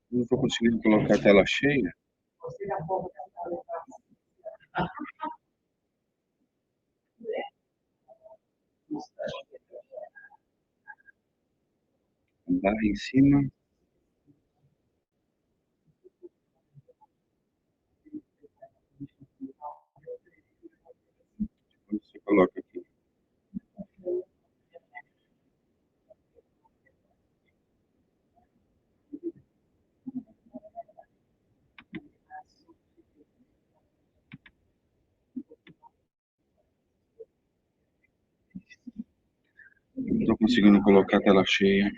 Não estou conseguindo colocar a tela cheia. Barra em cima. Você coloca aqui. Não estou conseguindo colocar a tela cheia.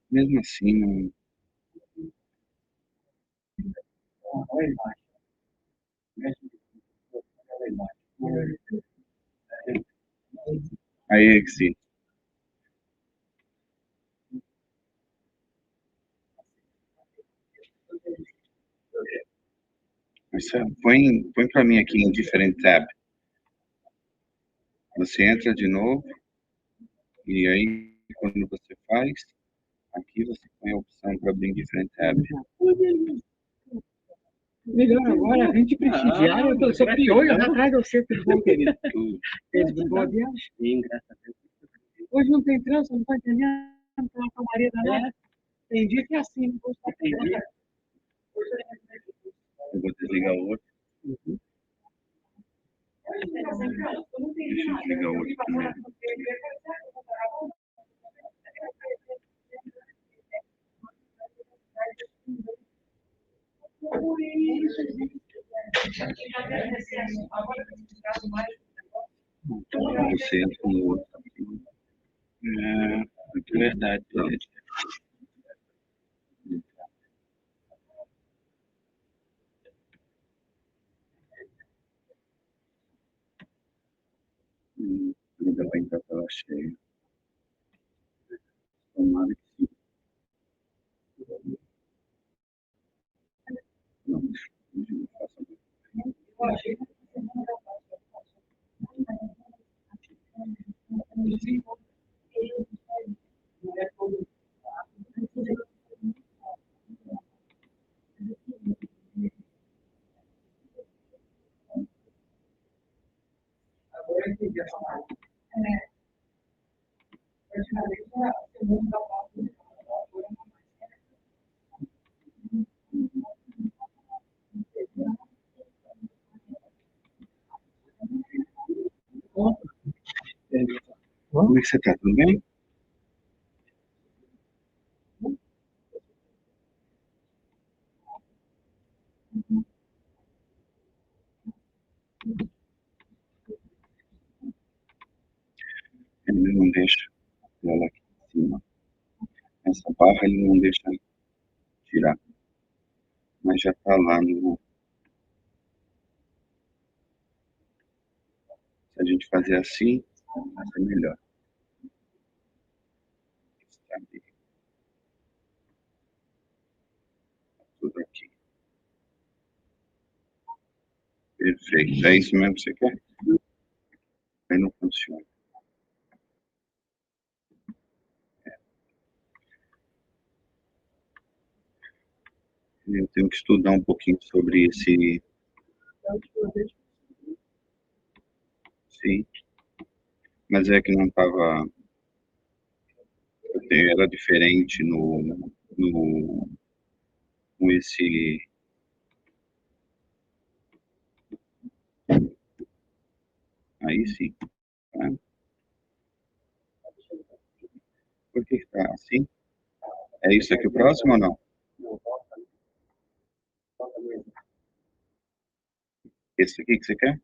Mesmo assim, não... Aí, sim. Mas põe para mim aqui em Different Tab. Você entra de novo e aí quando você faz, aqui você põe a opção para abrir em Different Tab. Melhor agora, a gente prestigiar, eu sou pior, eu vou atrás do seu bom, querido. Boa viagem. Sim, graças a Deus. Hoje não tem trânsito, não está entendendo? Pela camarada, não. Tem dia que é assim, não vou estar entendendo. Eu vou desligar o outro. Deixa eu desligar o outro primeiro. Então, você entra no outro. É verdade. Ainda bem que a tela cheia. Tomara que sim. Não, não faça. Como é que você está? Tudo bem? Ele não deixa ela aqui em cima. Essa barra ele não deixa tirar. Mas já está lá no... Se a gente fazer assim, vai ser melhor. Tudo aqui. Perfeito. É isso mesmo que você quer? Aí não funciona. Eu tenho que estudar um pouquinho sobre esse... Sim. Mas é que não estava... Era diferente com esse... Aí sim. Tá? Por que está assim? É isso aqui o próximo ou não? Esse aqui que você quer?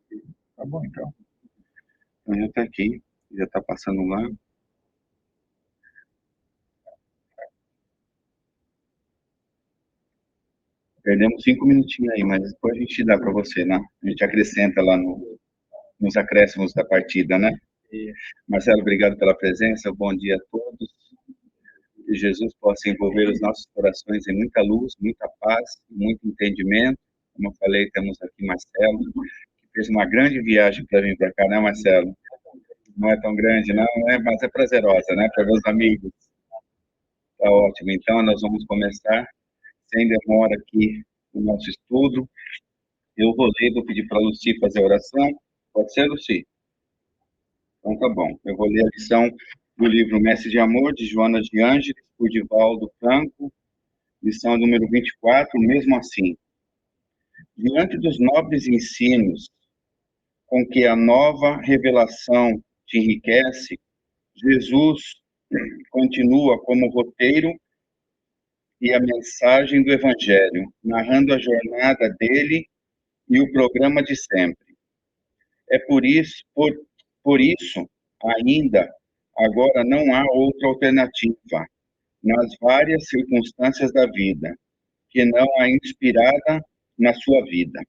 Tá bom, então. Então já está aqui, já está passando lá. Perdemos 5 minutinhos aí, mas depois a gente dá para você, né? A gente acrescenta lá no... nos acréscimos da partida, né? Marcelo, obrigado pela presença, bom dia a todos. Que Jesus possa envolver os nossos corações em muita luz, muita paz, muito entendimento. Como eu falei, temos aqui Marcelo, que fez uma grande viagem para vir para cá, né, Marcelo? Não é tão grande, não, né? Mas é prazerosa, né, para meus amigos. Tá ótimo. Então, nós vamos começar, sem demora, aqui o nosso estudo. Eu vou ler, vou pedir para a Lucy fazer a oração. Pode ser, Lucy? Então, tá bom. Eu vou ler a lição do livro Mestre de Amor, de Joana de Ângeles, por Divaldo Franco, lição número 24, mesmo assim. Diante dos nobres ensinos com que a nova revelação te enriquece, Jesus continua como roteiro e a mensagem do Evangelho, narrando a jornada dele e o programa de sempre. É por isso, ainda, agora não há outra alternativa, nas várias circunstâncias da vida, que não a inspirada na sua vida.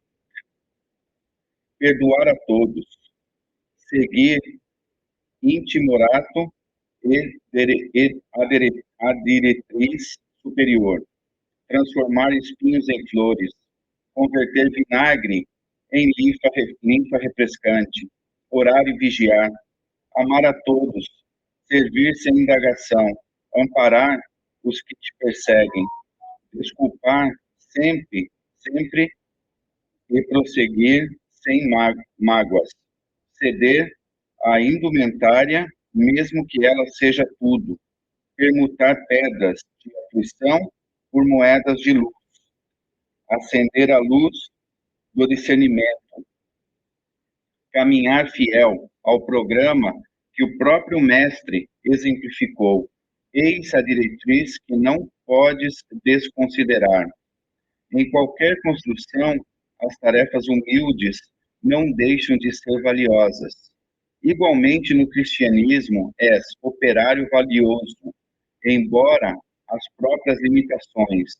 Perdoar a todos, seguir intimorato a diretriz superior, transformar espinhos em flores, converter vinagre em linfa refrescante, orar e vigiar, amar a todos, servir sem indagação, amparar os que te perseguem, desculpar sempre e prosseguir sem mágoas, ceder à indumentária, mesmo que ela seja tudo, permutar pedras de aflição por moedas de luz, acender a luz do discernimento, caminhar fiel ao programa que o próprio mestre exemplificou. Eis a diretriz que não podes desconsiderar. Em qualquer construção, as tarefas humildes não deixam de ser valiosas. Igualmente no cristianismo, és operário valioso, embora as próprias limitações.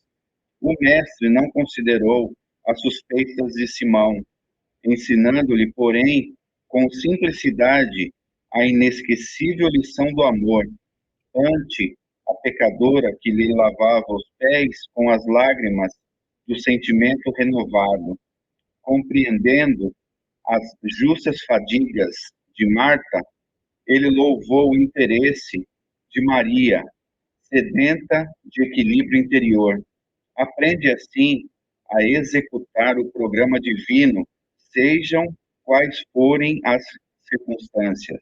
O mestre não considerou as suspeitas de Simão, ensinando-lhe, porém, com simplicidade, a inesquecível lição do amor, ante a pecadora que lhe lavava os pés com as lágrimas do sentimento renovado, compreendendo as justas fadigas de Marta, ele louvou o interesse de Maria, sedenta de equilíbrio interior. Aprende assim a executar o programa divino, sejam quais forem as circunstâncias.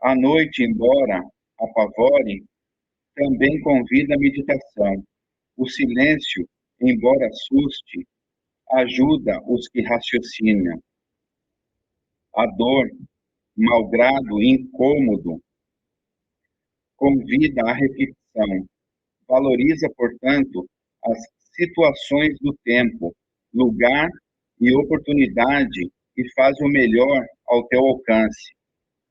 A noite, embora apavore, também convida a meditação. O silêncio, embora assuste, ajuda os que raciocinam. A dor, malgrado incômodo, convida à reflexão. Valoriza, portanto, as situações do tempo, lugar e oportunidade e faz o melhor ao teu alcance.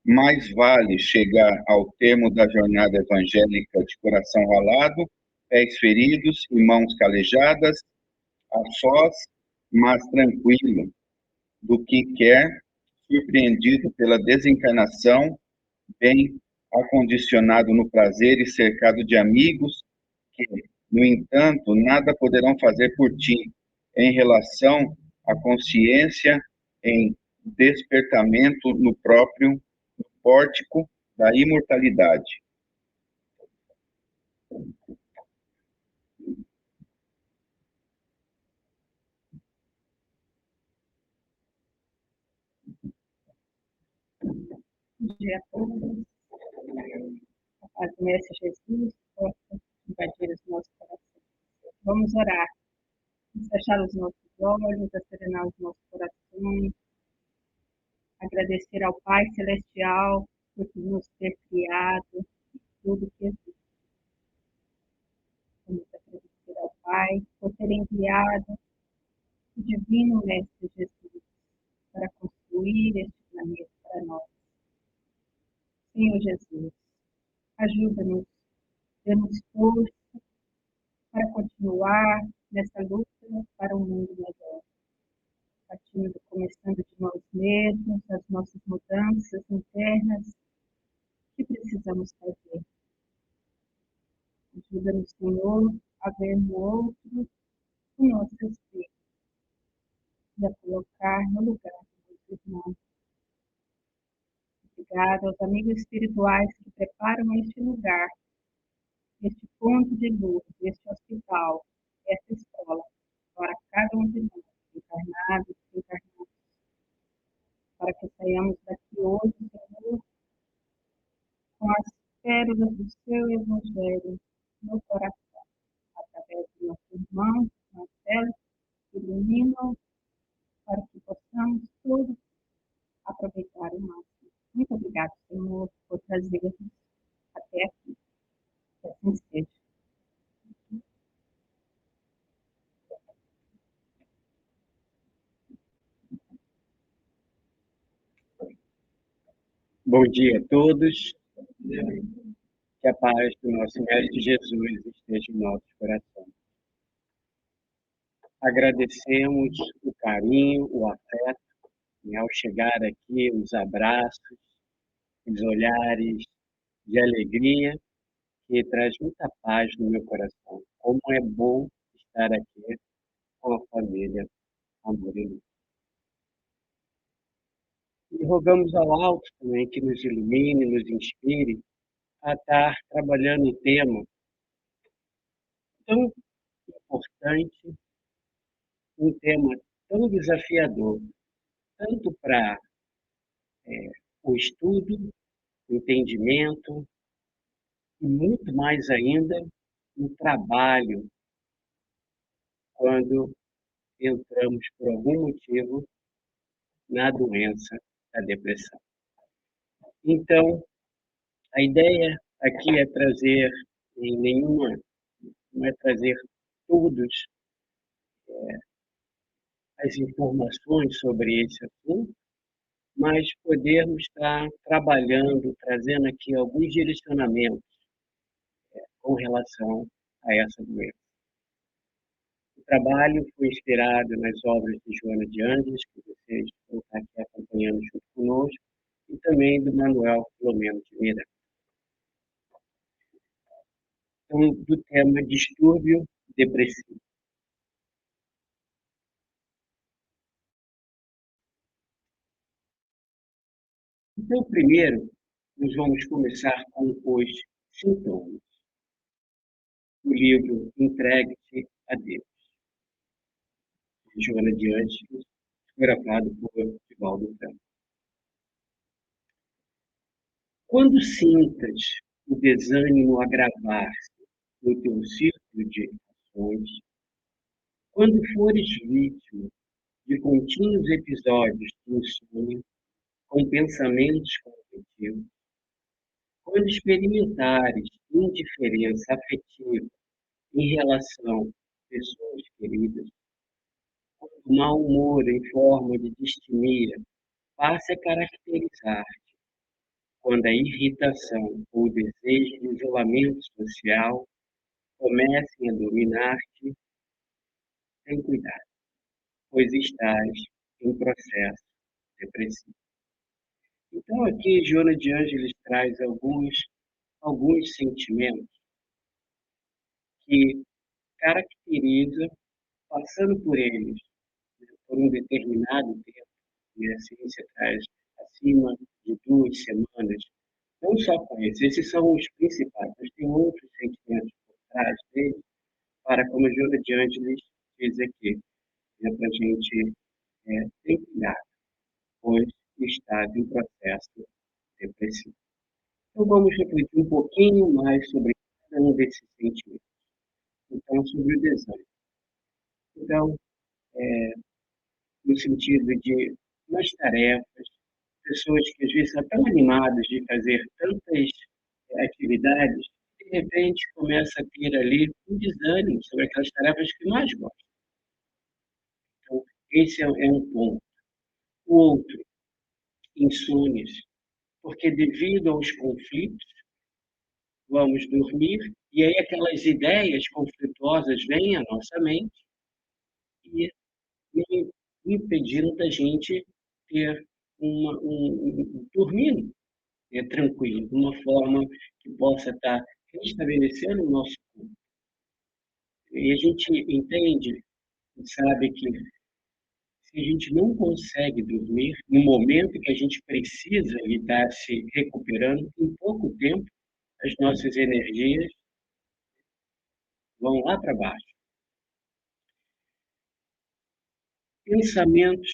Mais vale chegar ao termo da jornada evangélica de coração ralado, pés feridos e mãos calejadas, a sós, mas tranquilo, do que quer, surpreendido pela desencarnação, bem acondicionado no prazer e cercado de amigos que, no entanto, nada poderão fazer por ti em relação à consciência em despertamento no próprio pórtico da imortalidade. Bom dia a todos. A paz do Mestre Jesus possa invadir os nossos corações. Vamos orar. Vamos fechar os nossos olhos, serenar os nossos corações. Agradecer ao Pai Celestial por nos ter criado tudo que existe. Vamos agradecer ao Pai por ter enviado o Divino Mestre Jesus para construir este planeta para nós. Senhor Jesus, ajuda-nos, dê-nos força para continuar nessa luta para um mundo melhor. Começando de nós mesmos, as nossas mudanças internas, o que precisamos fazer. Ajuda-nos, Senhor, a ver no outro o nosso espírito e a colocar no lugar dos irmãos. Obrigado aos amigos espirituais que preparam este lugar, este ponto de luz, este hospital, esta escola, para cada um de nós, encarnados e desencarnados, para que saiamos daqui hoje, Senhor, com as pérolas do seu Evangelho no coração, através do nosso irmão, Marcelo, que iluminam, para que possamos todos aproveitar o máximo. Muito obrigado, Senhor, por trazer-nos até aqui. Que assim seja. Bom dia a todos. Que a paz do nosso Mestre Jesus esteja em nossos corações. Agradecemos o carinho, o afeto, ao chegar aqui, os abraços, os olhares de alegria, que traz muita paz no meu coração. Como é bom estar aqui com a família Amor e Luz. E rogamos ao alto também que nos ilumine, nos inspire a estar trabalhando um tema tão importante, um tema tão desafiador, tanto para o estudo, o entendimento, e muito mais ainda no trabalho, quando entramos por algum motivo na doença da depressão. Então, a ideia aqui é trazer, não é trazer todas as informações sobre esse assunto, mas podermos estar trabalhando, trazendo aqui alguns direcionamentos com relação a essa doença. O trabalho foi inspirado nas obras de Joana de Ângeles, que vocês vão estar aqui acompanhando junto conosco, e também do Manuel Filomeno de Miranda. Então, do tema distúrbio depressivo. Então, primeiro, nós vamos começar com os sintomas. O livro Entregue-te a Deus, de Joana de Ângeles, gravado por Divaldo Franco. Quando sintas o desânimo agravar-se no teu círculo de ações, quando fores vítima de contínuos episódios de insônia, com pensamentos conflitivos, quando experimentares indiferença afetiva em relação a pessoas queridas, quando o mau humor em forma de distimia passe a caracterizar-te, quando a irritação ou o desejo de isolamento social comecem a dominar-te, tem cuidado, pois estás em processo depressivo. Então, aqui, Joana de Ângeles traz alguns sentimentos que caracterizam, passando por eles, por um determinado tempo, e a ciência traz acima de 2 semanas, não só com esses são os principais, mas tem outros sentimentos por trás deles, para, como a Joana de Ângeles diz aqui, para a gente ter cuidado, pois está em processo depressivo. Então, vamos refletir um pouquinho mais sobre cada um desses sentimentos. Então, sobre o desânimo. Então, no sentido de, nas tarefas, pessoas que às vezes são tão animadas de fazer tantas atividades, de repente começa a ter ali um desânimo sobre aquelas tarefas que mais gostam. Então, esse é um ponto. O outro, insônias, porque devido aos conflitos, vamos dormir, e aí aquelas ideias conflituosas vêm à nossa mente e impedindo da gente ter dormindo tranquilo, de uma forma que possa estar restabelecendo o nosso corpo. E a gente entende, sabe que se a gente não consegue dormir, no momento que a gente precisa estar se recuperando, em pouco tempo, as nossas energias vão lá para baixo. Pensamentos,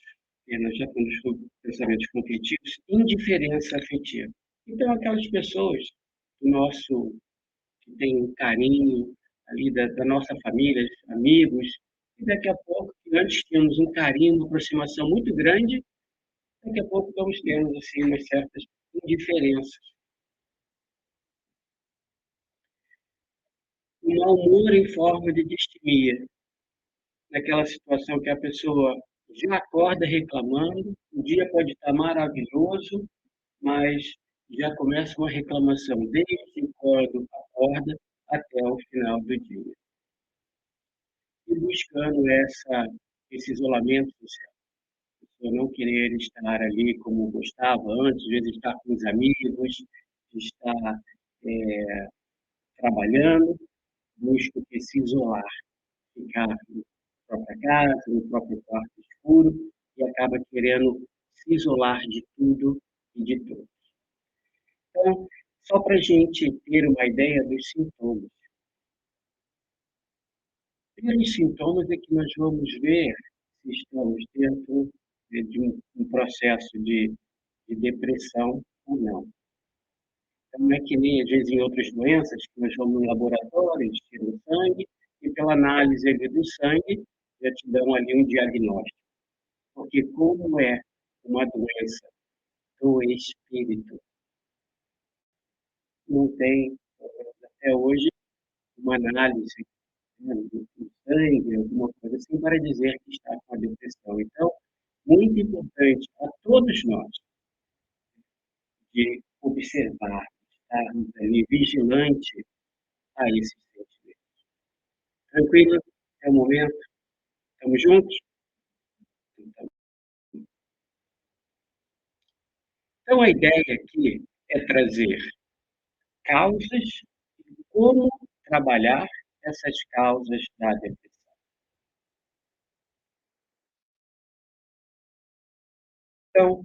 nós já falamos sobre pensamentos conflitivos, indiferença afetiva. Então, aquelas pessoas do nosso, que têm um carinho ali da nossa família, amigos, e daqui a pouco, que antes tínhamos um carinho, uma aproximação muito grande, daqui a pouco estamos tendo assim, umas certas indiferenças. Um mau humor em forma de distimia, naquela situação que a pessoa já acorda reclamando, o dia pode estar maravilhoso, mas já começa uma reclamação desde quando acorda até o final do dia. E buscando esse isolamento social. A pessoa não querer estar ali como gostava antes, às vezes estar com os amigos, estar trabalhando, busca se isolar, ficar na própria casa, no próprio quarto escuro, e acaba querendo se isolar de tudo e de todos. Então, só para a gente ter uma ideia dos sintomas. Pelos sintomas é que nós vamos ver se estamos dentro de um processo de depressão ou não. Então, não é que nem, às vezes, em outras doenças, que nós vamos no laboratório, eles tiram o sangue, e pela análise ali do sangue, já te dão ali um diagnóstico. Porque como é uma doença do espírito, não tem, até hoje, uma análise, né, do sangue, alguma coisa assim, para dizer que está com a depressão. Então, muito importante a todos nós de observar, estarmos ali vigilante a esses sentimentos. Tranquilo? É o momento? Estamos juntos? Então, a ideia aqui é trazer causas e como trabalhar essas causas da depressão. Então,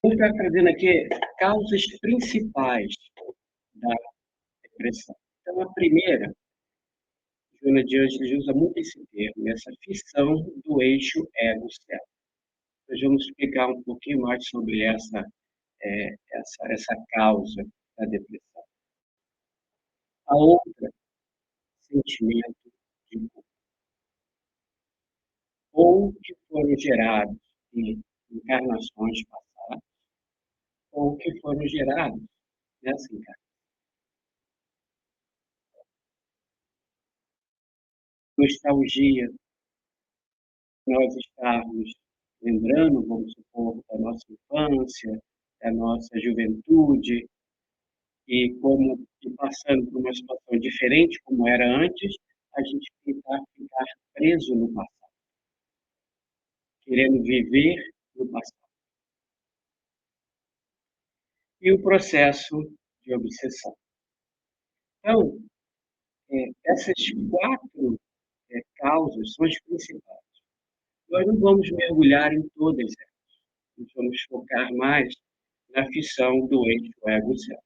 vamos estar trazendo aqui causas principais da depressão. Então, a primeira, Joana de Ângeles usa muito esse termo, essa fissão do eixo ego-céu. Nós vamos explicar um pouquinho mais sobre essa causa da depressão. A outra, sentimento de culpa, ou que foram gerados em encarnações passadas, ou que foram gerados nessa encarnação. Nostalgia, nós estarmos lembrando, vamos supor, da nossa infância, da nossa juventude, e como e passando por uma situação diferente como era antes, a gente tentar ficar preso no passado, querendo viver no passado. E o processo de obsessão. Então, essas quatro causas são as principais. Nós não vamos mergulhar em todas elas. Nós vamos focar mais na fissão do eixo ego-céu.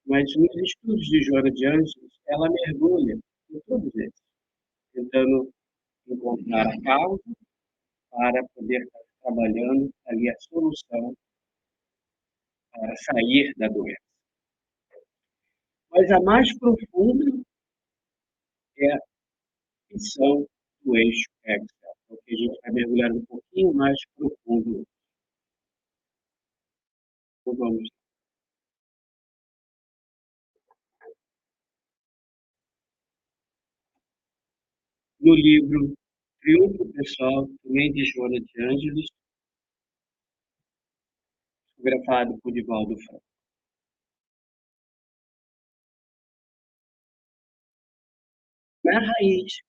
Mas nos estudos de Joana de Ângeles, ela mergulha em todos eles, tentando encontrar a causa para poder estar trabalhando ali a solução para sair da doença. Mas a mais profunda é a fissão do eixo ego-céu, porque a gente vai mergulhar um pouquinho mais profundo. Então, vamos. No livro Triunfo Pessoal, também de Joana de Ângeles, fotografado por Divaldo Franco. Na raiz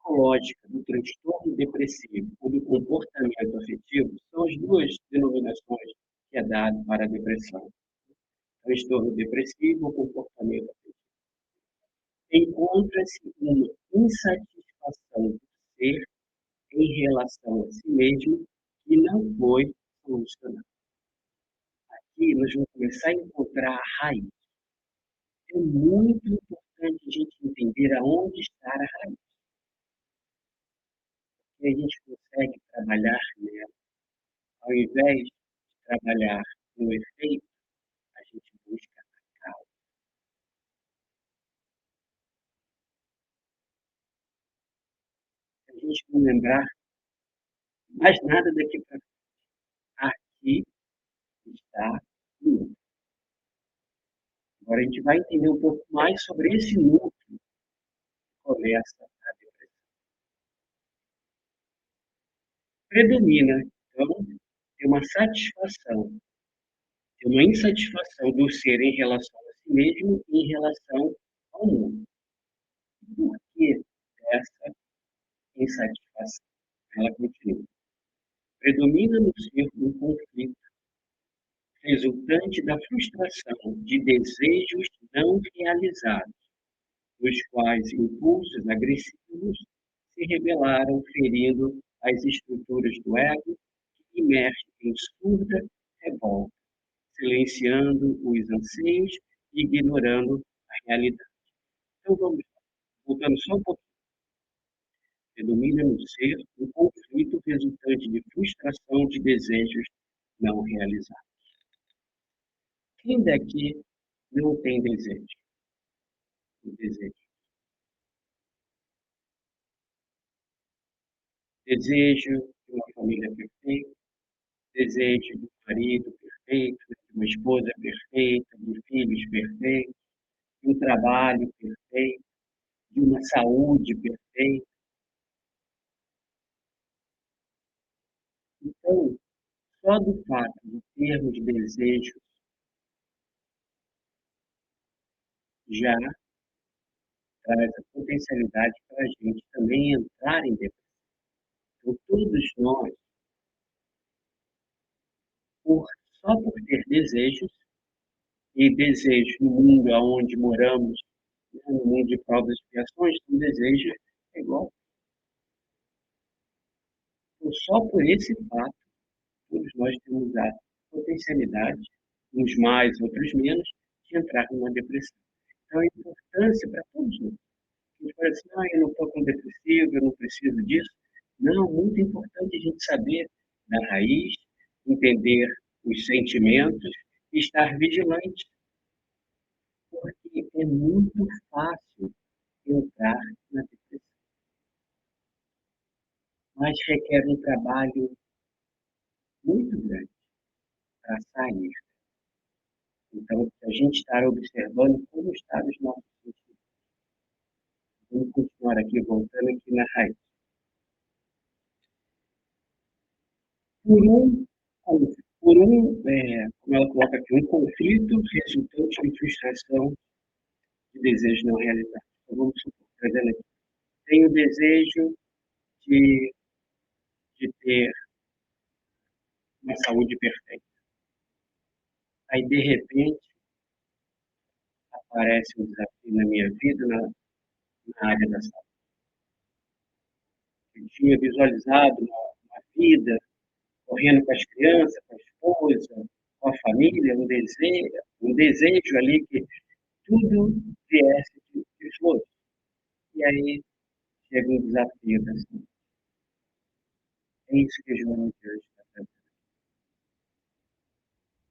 patológica do transtorno depressivo ou do comportamento afetivo são as duas denominações que é dado para a depressão. Transtorno depressivo ou comportamento afetivo. Encontra-se uma insatisfação do ser em relação a si mesmo que não foi solucionada. Aqui nós vamos começar a encontrar a raiz. É muito importante a gente entender aonde está a raiz. E a gente consegue trabalhar nela. Ao invés de trabalhar no efeito, a gente busca a causa. Se a gente não lembrar mais nada daqui para aqui está o núcleo. Agora a gente vai entender um pouco mais sobre esse núcleo que começa a depressão. Predomina, então, tem uma satisfação, tem uma insatisfação do ser em relação a si mesmo e em relação ao mundo. Por que essa insatisfação? Ela continua. Predomina no ser um conflito resultante da frustração de desejos não realizados, nos quais impulsos agressivos se rebelaram, ferindo as estruturas do ego, que emerge em surda revolta, silenciando os anseios e ignorando a realidade. Então vamos lá, voltando só um pouquinho. Predomina no ser um conflito resultante de frustração de desejos não realizados. Quem daqui não tem desejo? O desejo. Desejo de uma família perfeita, desejo de um marido perfeito, de uma esposa perfeita, de filhos perfeitos, de um trabalho perfeito, de uma saúde perfeita. Então, só do fato de termos desejos já traz a potencialidade para a gente também entrar em depressão. Então, todos nós, só por ter desejos, e desejos no mundo onde moramos, no mundo de provas e expiações, um desejo é igual. Então, só por esse fato, todos nós temos a potencialidade, uns mais, outros menos, de entrar numa depressão. Então, a importância para todos nós. A gente fala assim, eu não estou com depressivo, eu não preciso disso. Não, muito importante a gente saber da raiz, entender os sentimentos e estar vigilante. Porque é muito fácil entrar na depressão. Mas requer um trabalho muito grande para sair. Então, a gente estar observando como estão os nossos sentimentos. Vamos continuar aqui, voltando aqui na raiz. Como ela coloca aqui, um conflito resultante de frustração de desejo não realizado. Então, vamos supor, trazendo aqui. Tenho o desejo de ter uma saúde perfeita. Aí, de repente, aparece um desafio na minha vida, na área da saúde. Eu tinha visualizado uma vida correndo com as crianças, com a esposa, com a família, um desejo ali que tudo viesse de flores. E aí chega um desafio da saúde. É isso que João de hoje está fazendo.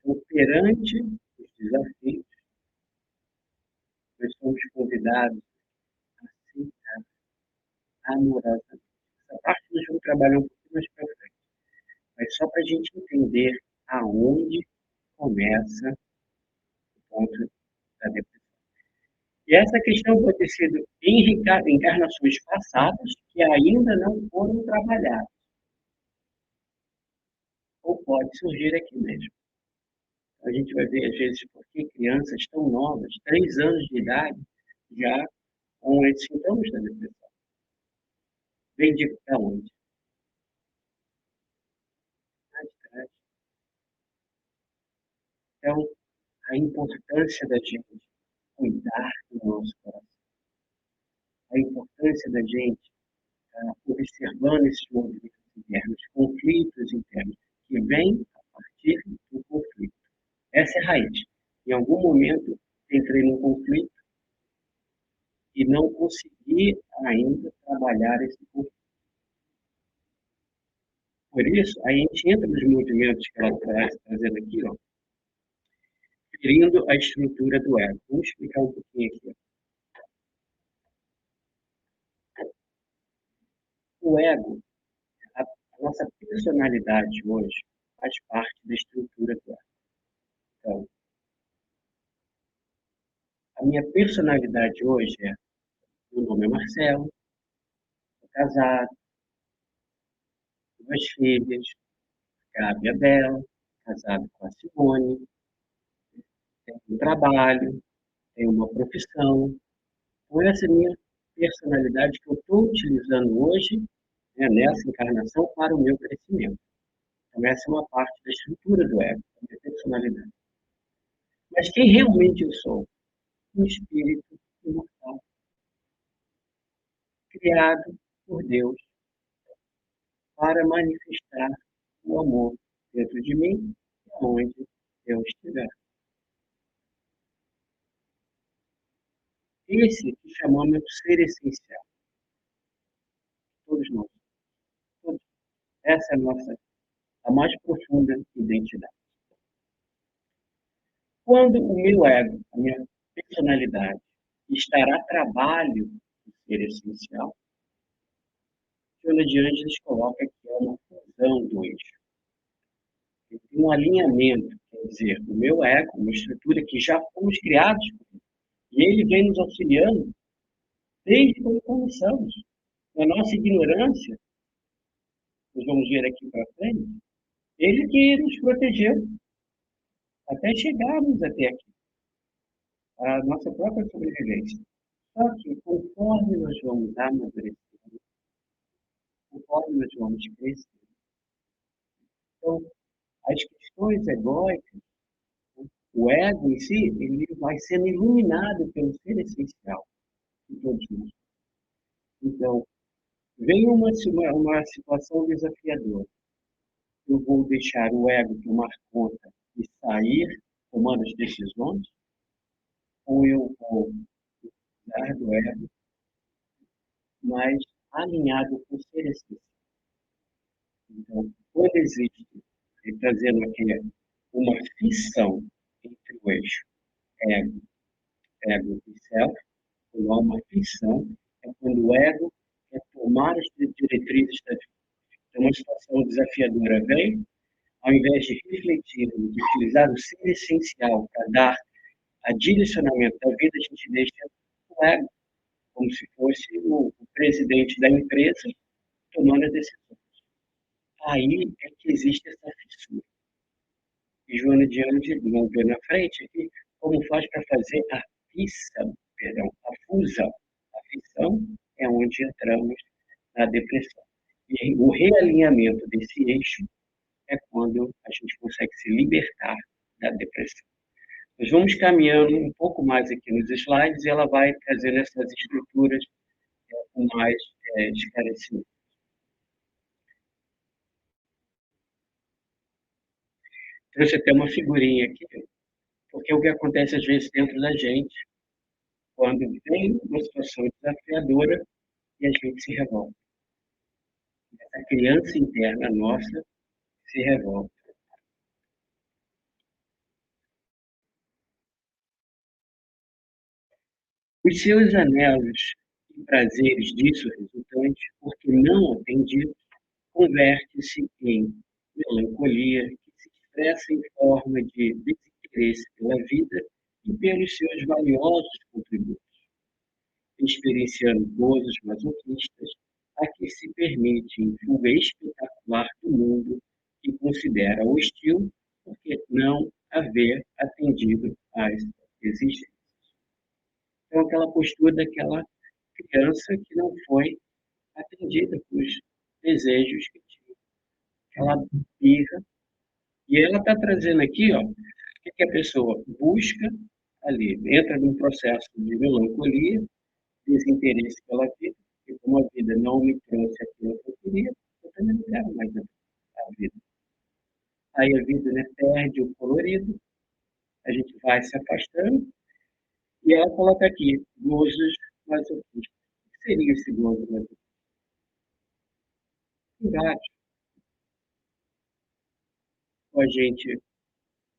Então, perante os desafios, nós somos convidados a aceitar amorosamente. Essa parte nós vamos trabalhar um pouquinho mais para frente. Mas só para a gente entender aonde começa o ponto da depressão. E essa questão pode ter sido em encarnações passadas que ainda não foram trabalhadas. Ou pode surgir aqui mesmo. A gente vai ver, às vezes, por que crianças tão novas, 3 anos de idade, já com esses sintomas da depressão. Vem de onde? Lá de trás. Então, a importância da gente cuidar do nosso coração, a importância da gente observando esses movimentos internos, conflitos internos, que vêm a partir do conflito. Essa é a raiz. Em algum momento, entrei num conflito e não consegui ainda trabalhar esse conflito. Por isso, a gente entra nos movimentos que ela está trazendo aqui, ó, ferindo a estrutura do ego. Vamos explicar um pouquinho aqui. O ego, a nossa personalidade hoje, faz parte da estrutura do ego. Então, a minha personalidade hoje é: meu nome é Marcelo, sou casado, 2 filhas, Gabi e a Bela, casado com a Simone, tenho um trabalho, tenho uma profissão. Então, essa é a minha personalidade que eu estou utilizando hoje, né, nessa encarnação, para o meu crescimento. Então, essa é uma parte da estrutura do ego, da minha personalidade. Mas quem realmente eu sou? Um espírito imortal, criado por Deus para manifestar o amor dentro de mim, onde eu estiver. Esse que chamamos de ser essencial. Todos nós. Todos. Essa é a mais profunda identidade. Quando o meu ego, a minha personalidade, estará a trabalho do ser essencial, Joana de Ângeles coloca que é uma fusão do eixo. Tem um alinhamento, quer dizer, o meu ego, uma estrutura que já fomos criados, e ele vem nos auxiliando desde quando começamos. Na nossa ignorância, nós vamos ver aqui para frente, ele que nos protegeu até chegarmos até aqui, a nossa própria sobrevivência. Só que conforme nós vamos amadurecendo, conforme nós vamos crescendo, então, as questões egóicas, o ego em si, ele vai sendo iluminado pelo ser essencial de todos nós. Então, vem uma situação desafiadora. Eu vou deixar o ego tomar conta e sair tomando as decisões? Ou eu vou usar do ego, mas alinhado com o ser essencial? Então, quando existe, trazendo aqui uma fissão entre o eixo ego e self, quando há uma fissão, é quando o ego quer tomar as diretrizes da vida. Então, uma situação desafiadora vem, ao invés de refletir, de utilizar o ser essencial para dar a direcionamento da vida, a gente deixa o ego, como se fosse o presidente da empresa tomando as decisões. Aí é que existe essa fissura. E Joana de Ângeles, vamos ver na frente aqui, como faz para fazer a fusão. A fissão é onde entramos na depressão. E o realinhamento desse eixo é quando a gente consegue se libertar da depressão. Nós vamos caminhando um pouco mais aqui nos slides e ela vai trazendo essas estruturas com mais esclarecimento. Trouxe até uma figurinha aqui, porque é o que acontece às vezes dentro da gente, quando vem uma situação desafiadora e a gente se revolta. Essa criança interna nossa se revolta. Os seus anelos e prazeres disso resultantes, porque não atendidos, converte-se em melancolia, que se expressa em forma de desinteresse pela vida e pelos seus valiosos contributos, experienciando gozos masoquistas a que se permite em fuga espetacular do mundo que considera hostil porque não haver atendido às exigências. Então, aquela postura daquela criança que não foi atendida. atendida com os desejos que tinha. Ela birra, e ela está trazendo aqui, ó, o que a pessoa busca ali, entra num processo de melancolia, desinteresse pela vida, porque como a vida não me trouxe aquilo que eu queria, eu também não quero mais a vida. Aí a vida, né, perde o colorido, a gente vai se afastando, e ela coloca aqui, gozos masoquistas. O que seria esse gozo masoquista? Vários. A gente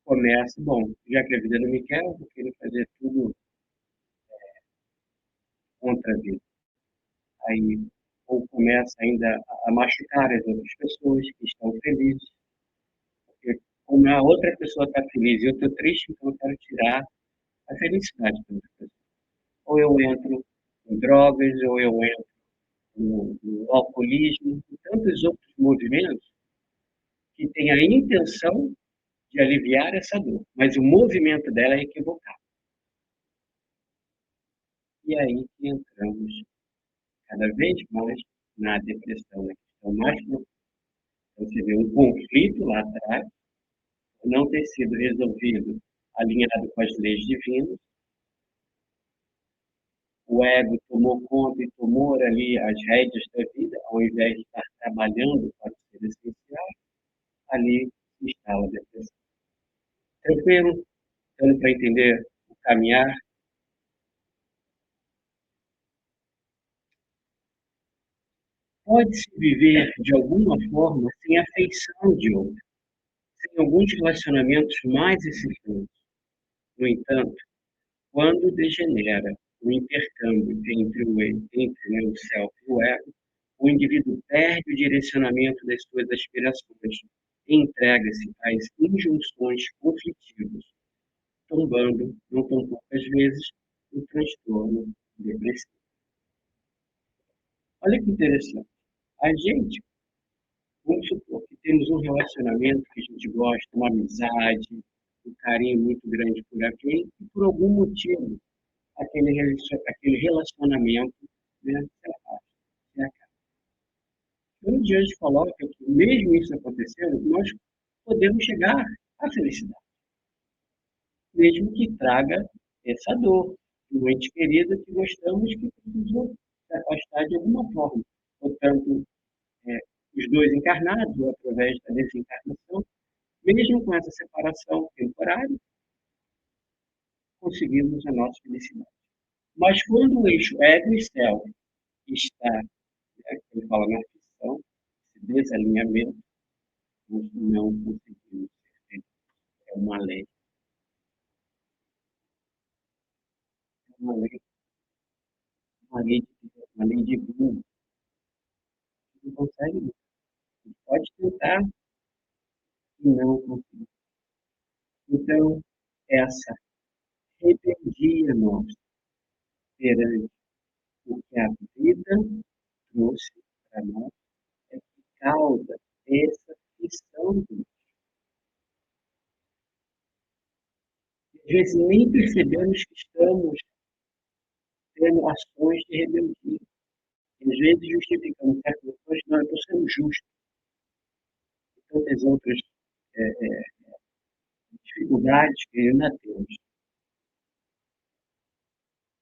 começa, bom, já que a vida não me quer, eu vou querer fazer tudo contra a vida. Aí, ou começa ainda a machucar as outras pessoas que estão felizes, porque como a outra pessoa está feliz e eu estou triste, então eu quero tirar a felicidade da outra pessoa. Ou eu entro em drogas, ou eu entro no alcoolismo, e tantos outros movimentos que têm a intenção de aliviar essa dor, mas o movimento dela é equivocado. E aí que entramos cada vez mais na depressão, na questão mais profunda. Então, você vê um conflito lá atrás, não ter sido resolvido alinhado com as leis divinas, o ego tomou conta e tomou ali as rédeas da vida, ao invés de estar trabalhando para ser essencial, ali se instala a depressão. Tranquilo? Dando para entender o caminhar? Pode-se viver de alguma forma sem afeição de outro, sem alguns relacionamentos mais excessivos. No entanto, quando degenera o intercâmbio entre o self e o ego, o indivíduo perde o direcionamento das suas aspirações e entrega-se às injunções conflitivas, tombando, não tão poucas vezes, no transtorno depressivo. Olha que interessante. A gente, vamos supor que temos um relacionamento que a gente gosta, uma amizade, um carinho muito grande por alguém, e por algum motivo aquele relacionamento, né, se afasta, se acaba. Então, diante coloca que, mesmo isso acontecendo, nós podemos chegar à felicidade, mesmo que traga essa dor, um ente querido que gostamos que precisou se afastar de alguma forma, portanto, os dois encarnados, ou através da desencarnação, mesmo com essa separação temporária, conseguimos a nossa felicidade. Mas quando o eixo ego e self está, ele fala na ficção, esse desalinhamento, nós não conseguimos ser felizes. É uma lei. É uma lei divina. Não consegue, não pode tentar e não conseguir. Então, essa rebeldia nossa perante o que a vida trouxe para nós é que causa essa ficção. Às vezes nem percebemos que estamos tendo ações de rebeldia. Às vezes justificamos certas ações, não, eu estou sendo justo. E tantas outras dificuldades que ainda temos.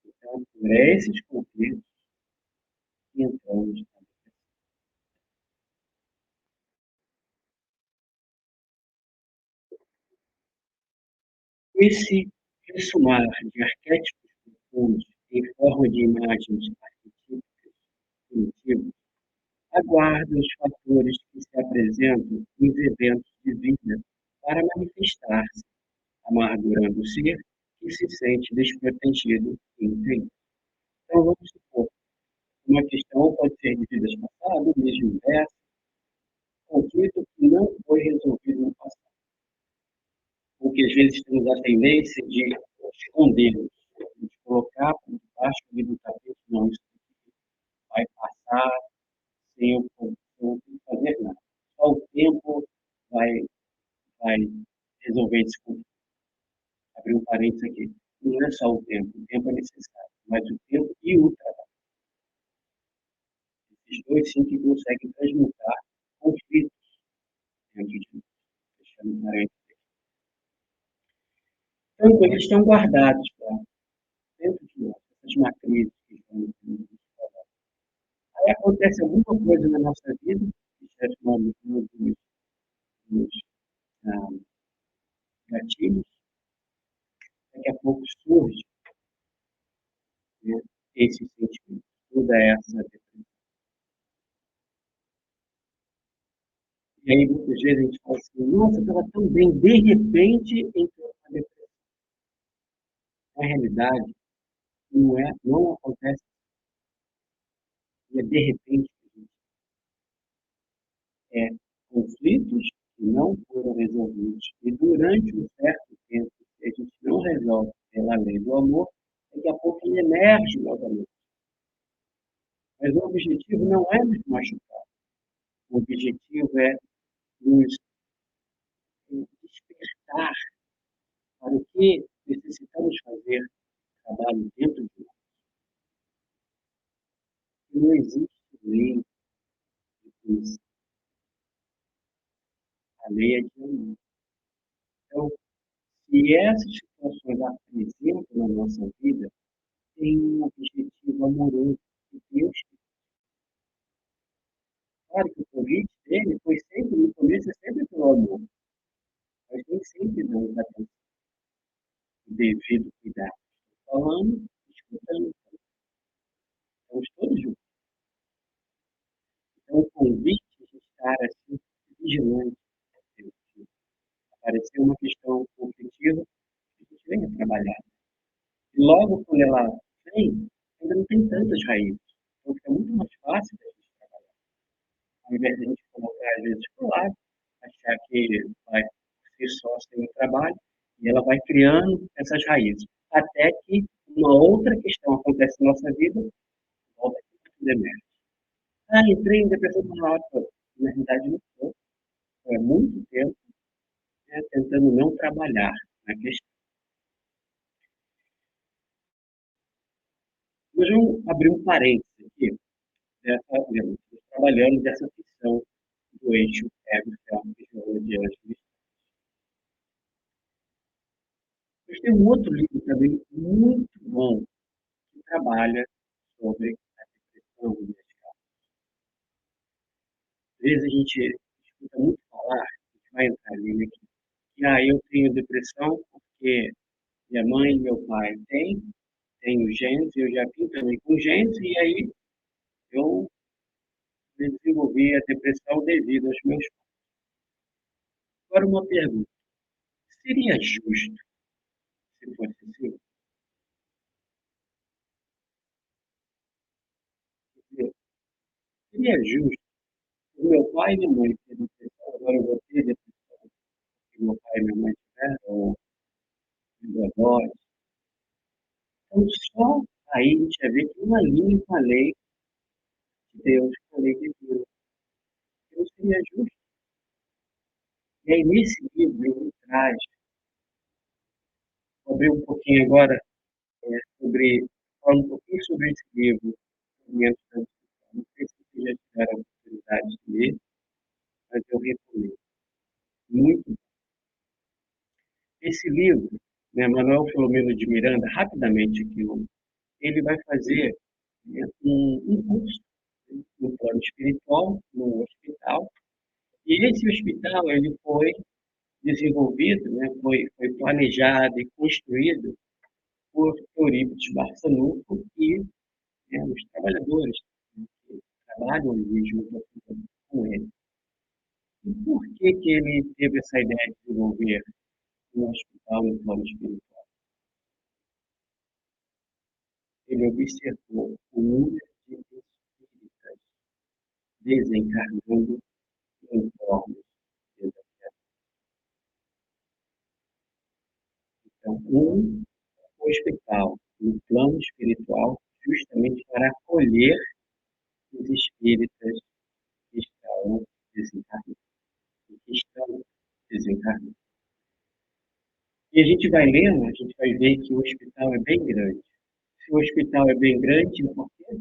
Então, por esses conflitos, entramos na depressão. Esse ressumar de arquétipos profundos em forma de imagens arquetípicas primitivas aguarda os fatores que se apresentam nos eventos de vida para manifestar-se, amargurando o ser que se sente desprotegido e infeliz. Então, vamos supor, uma questão pode ser de vidas passadas, mesmo inverso, conflito que não foi resolvido no passado, porque às vezes temos a tendência de escondê-los, de colocar por debaixo do tapete, não, isso vai passar sem eu fazer nada. Só o tempo vai resolver esse conflito. Abrir um parênteses aqui. Não é só o tempo é necessário, mas o tempo e o trabalho. Esses pessoas sim que conseguem transmutar conflitos dentro de nós. Fechando parênteses. Então, eles estão guardados lá, dentro de nós, essas matrizes que estão dentro de nós. Aí acontece alguma coisa na nossa vida, que já chamamos dos gatilhos, daqui a pouco surge, né, esse sentimento, toda essa depressão. E aí, muitas vezes, a gente fala assim, nossa, estava tão bem, de repente, entrou a depressão. Na realidade, não acontece, de repente, é conflitos que não foram resolvidos. E durante um certo tempo, se a gente não resolve pela lei do amor, daqui a pouco ele emerge novamente. Mas o objetivo não é nos machucar. O objetivo é nos despertar para o que necessitamos fazer trabalho dentro de nós. E não existe lei de punição. A lei é de amor. Então, se essas situações apresentam na nossa vida, tem um objetivo amoroso de Deus. Claro que o convite dele foi sempre, no começo, é sempre pelo amor. Mas nem sempre damos atenção, o devido cuidado. Falando, escutando, estamos todos juntos. Então, o convite de estar assim, vigilante, se aparecer uma questão conflitiva, a gente venha trabalhar. E logo quando ela vem, ainda não tem tantas raízes. Então, fica muito mais fácil da gente trabalhar. Ao invés de a gente colocar, às vezes, por lado, achar que vai ser só sem o trabalho, e ela vai criando essas raízes. Até que uma outra questão acontece na nossa vida, volta aqui para tudo emerge. Entrei em depressão por uma hora. Na realidade, não estou. É muito tempo, né, tentando não trabalhar na questão. Mas vamos abrir um parênteses aqui, trabalhando dessa questão do eixo ego-self-fisiologia. Mas tem um outro livro também muito bom que trabalha sobre a depressão e as causas. Às vezes a gente escuta muito falar, a gente vai entrar ali aqui, que eu tenho depressão porque minha mãe e meu pai tenho genes, eu já vim também com genes, e aí eu desenvolvi a depressão devido aos meus pais. Agora uma pergunta, seria justo se fosse assim? Seria justo o meu pai e minha mãe ter depressão, agora eu vou ter depressão, porque meu pai e minha mãe tiveram, ou meus avós. Então, só aí a gente vai ver que uma linha com a lei de Deus, com a lei de Deus. Então, seria justo. E aí, nesse livro, ele traz, vou abrir um pouquinho agora, falar um pouquinho sobre esse livro, Movimentos da Discussão. Não sei se vocês já tiveram a oportunidade de ler, mas eu recomendo. Muito bom. Esse livro, né, Manuel Filomeno de Miranda, rapidamente aqui, ele vai fazer, né, um curso, né, no plano espiritual, no hospital. E esse hospital ele foi desenvolvido, né, foi planejado e construído por Eurípides Barçanufo e, né, os trabalhadores, né, que trabalham ali junto com ele. E por que ele teve essa ideia de desenvolver um hospital no plano espiritual? Ele observou o número de espíritas desencarnando em formas desafiadoras. Então, um hospital no plano espiritual justamente para acolher os espíritas que estão desencarnados. Que estão desencarnados. E a gente vai lendo, a gente vai ver que o hospital é bem grande. Se o hospital é bem grande, por quê?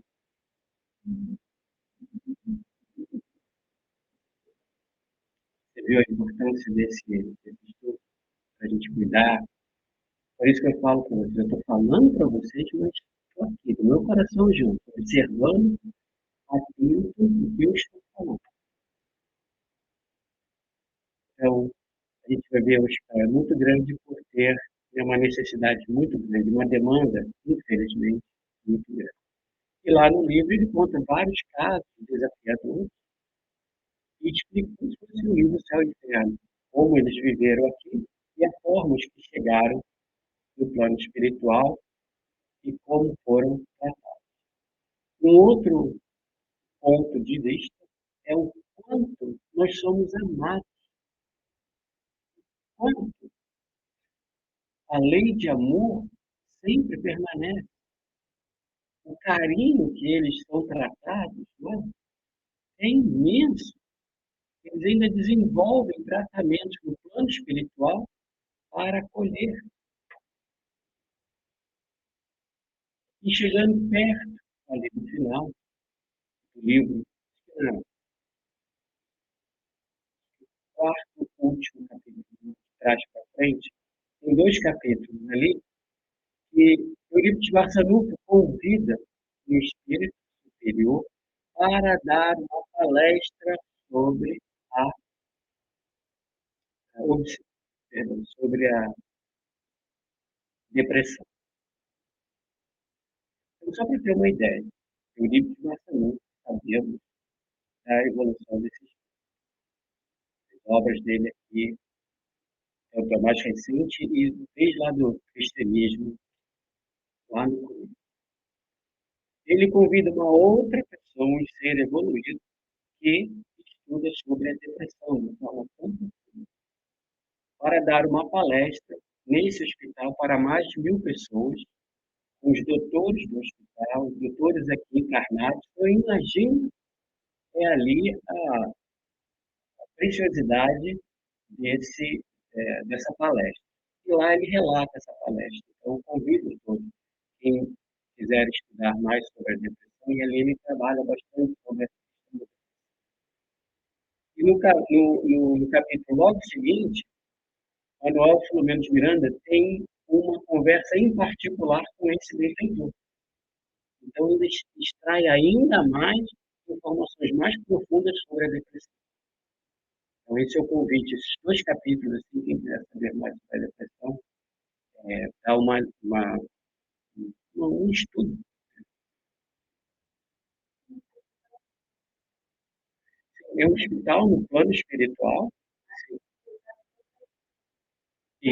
viu a importância desse estudo para a gente cuidar. Por isso que eu falo para vocês, eu estou falando para vocês, mas estou aqui, do meu coração junto, observando atento o que eu estou falando. Então, a gente vai ver hoje é muito grande por ter uma necessidade muito grande, uma demanda, infelizmente, muito grande. E lá no livro ele conta vários casos desafiadores e explica como se fosse um livro Céu e Inferno, como eles viveram aqui e as formas que chegaram no plano espiritual e como foram tratados. Um outro ponto de vista é o quanto nós somos amados, quanto a lei de amor sempre permanece. O carinho que eles são tratados, né, é imenso. Eles ainda desenvolvem tratamentos no plano espiritual para acolher. E chegando perto, ali no final do livro, no quarto, último capítulo, de trás para frente, tem 2 capítulos ali, que o livro de Barçanuco convida o espírito superior para dar uma palestra sobre a sobre a depressão. Então, só para ter uma ideia, o livro de Barçanuco, sabemos da evolução desses as obras dele aqui, é o que é mais recente, e desde lá do cristianismo, lá no começo. Ele convida uma outra pessoa, um ser evoluído, que estuda sobre a depressão de forma compulsiva, para dar uma palestra nesse hospital para mais de 1.000 pessoas, com os doutores do hospital, os doutores aqui encarnados. Então, imagina ali a preciosidade dessa palestra. E lá ele relata essa palestra. Então, eu convido todos, quem quiser estudar mais sobre a depressão, e ali ele trabalha bastante sobre essa questão. E no capítulo logo seguinte, Manuel Filomeno de Miranda tem uma conversa em particular com esse benfeitor. Então, ele extrai ainda mais informações mais profundas sobre a depressão. Então, esse é o convite. Esses 2 capítulos, assim, quem quiser saber mais sobre a depressão, dá um estudo. É um hospital no plano espiritual. E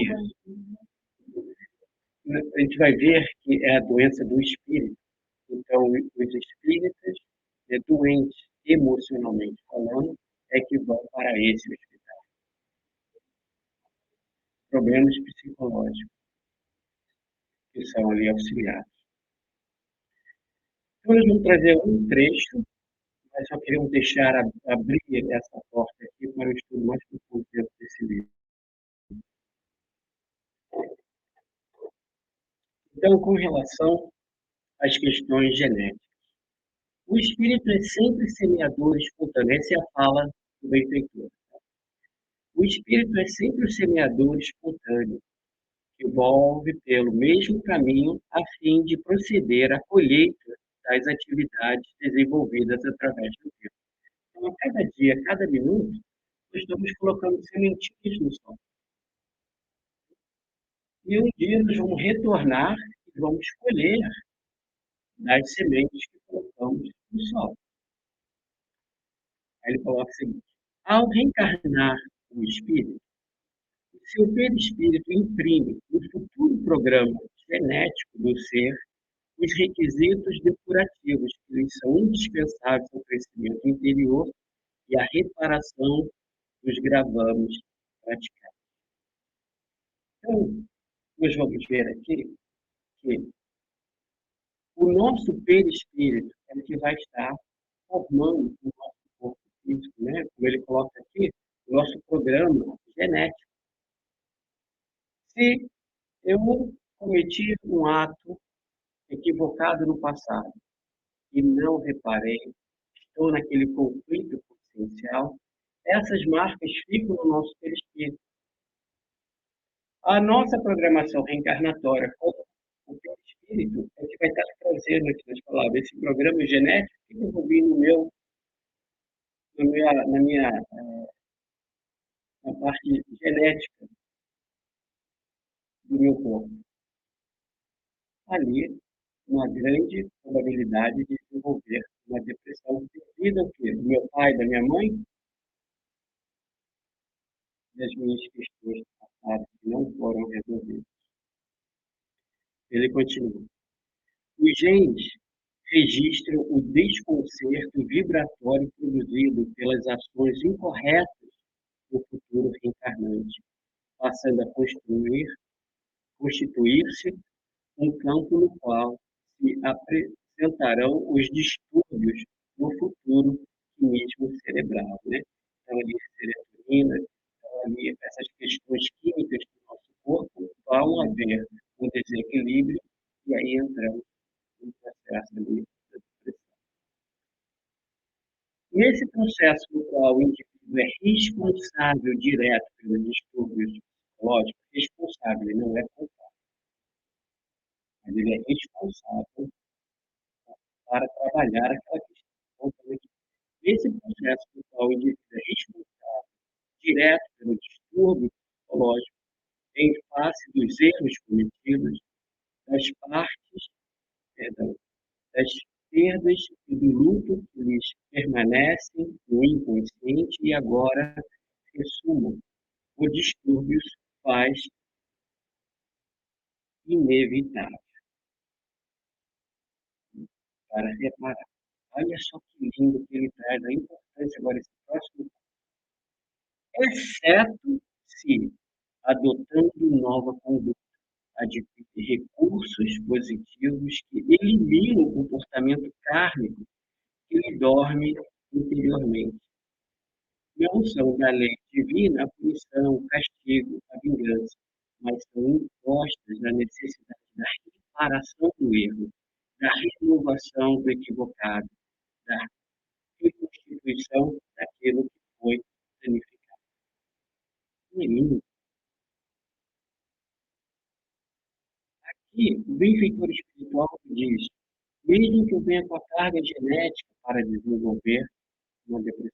a gente vai ver que é a doença do espírito. Então, os espíritas doentes, emocionalmente falando, é que vão para esse hospital. Problemas psicológicos, que são ali auxiliados. Então, nós vamos trazer um trecho, mas só queremos deixar abrir essa porta aqui para o estudo mais profundo desse livro. Então, com relação às questões genéticas, o espírito é sempre semeador espontâneo. Essa é a fala do benfeitor. O espírito é sempre o semeador espontâneo, que evolve pelo mesmo caminho a fim de proceder à colheita das atividades desenvolvidas através do tempo. Então, a cada dia, a cada minuto, nós estamos colocando sementinhas no sol. E um dia nós vamos retornar e vamos colher das sementes que colocamos no sol. Aí ele coloca o seguinte: ao reencarnar o espírito, o seu perispírito imprime no futuro programa genético do ser os requisitos depurativos que lhes são indispensáveis ao crescimento interior e à reparação dos gravames praticados. Então, nós vamos ver aqui que o nosso perispírito é o que vai estar formando o nosso corpo físico, né? Como ele coloca aqui, o nosso programa genético. Se eu cometi um ato equivocado no passado e não reparei, estou naquele conflito consciencial, essas marcas ficam no nosso perispírito. A nossa programação reencarnatória com o perispírito é que vai estar trazendo aqui nas palavras. Esse programa genético que eu vou vir na parte genética do meu corpo. Ali, uma grande probabilidade de desenvolver uma depressão devido ao quê? Do meu pai, da minha mãe, das minhas questões passadas que não foram resolvidas. Ele continua. Os genes registram o desconcerto vibratório produzido pelas ações incorretas do futuro reencarnante, passando a constituir-se um campo no qual se apresentarão os distúrbios no futuro químico cerebral, né? Então, ali, serotonina, então, ali, essas questões químicas do nosso corpo vão haver um desequilíbrio e aí entramos no processo ali da depressão. Nesse processo no qual o indivíduo é responsável direto pelos distúrbios psicológicos, responsável, ele não é culpado, mas ele é responsável para trabalhar aquela questão. Nesse processo no qual o indivíduo é responsável direto pelo distúrbio psicológico, em face dos erros cometidos, das partes, perdão, das perdas e do luto que lhes permanecem no inconsciente e agora ressumam. O distúrbio faz inevitável para reparar. Olha só que lindo que ele traz a importância agora esse próximo, exceto se adotando nova conduta, adquire recursos positivos que eliminam o comportamento kármico que lhe dorme interiormente. Não são da lei divina a punição, o castigo, a vingança, mas são impostas na necessidade da reparação do erro, da renovação do equivocado, da reconstituição daquilo que foi danificado. Menino, aqui o benfeitor espiritual diz, mesmo que eu venha com a carga genética para desenvolver uma depressão,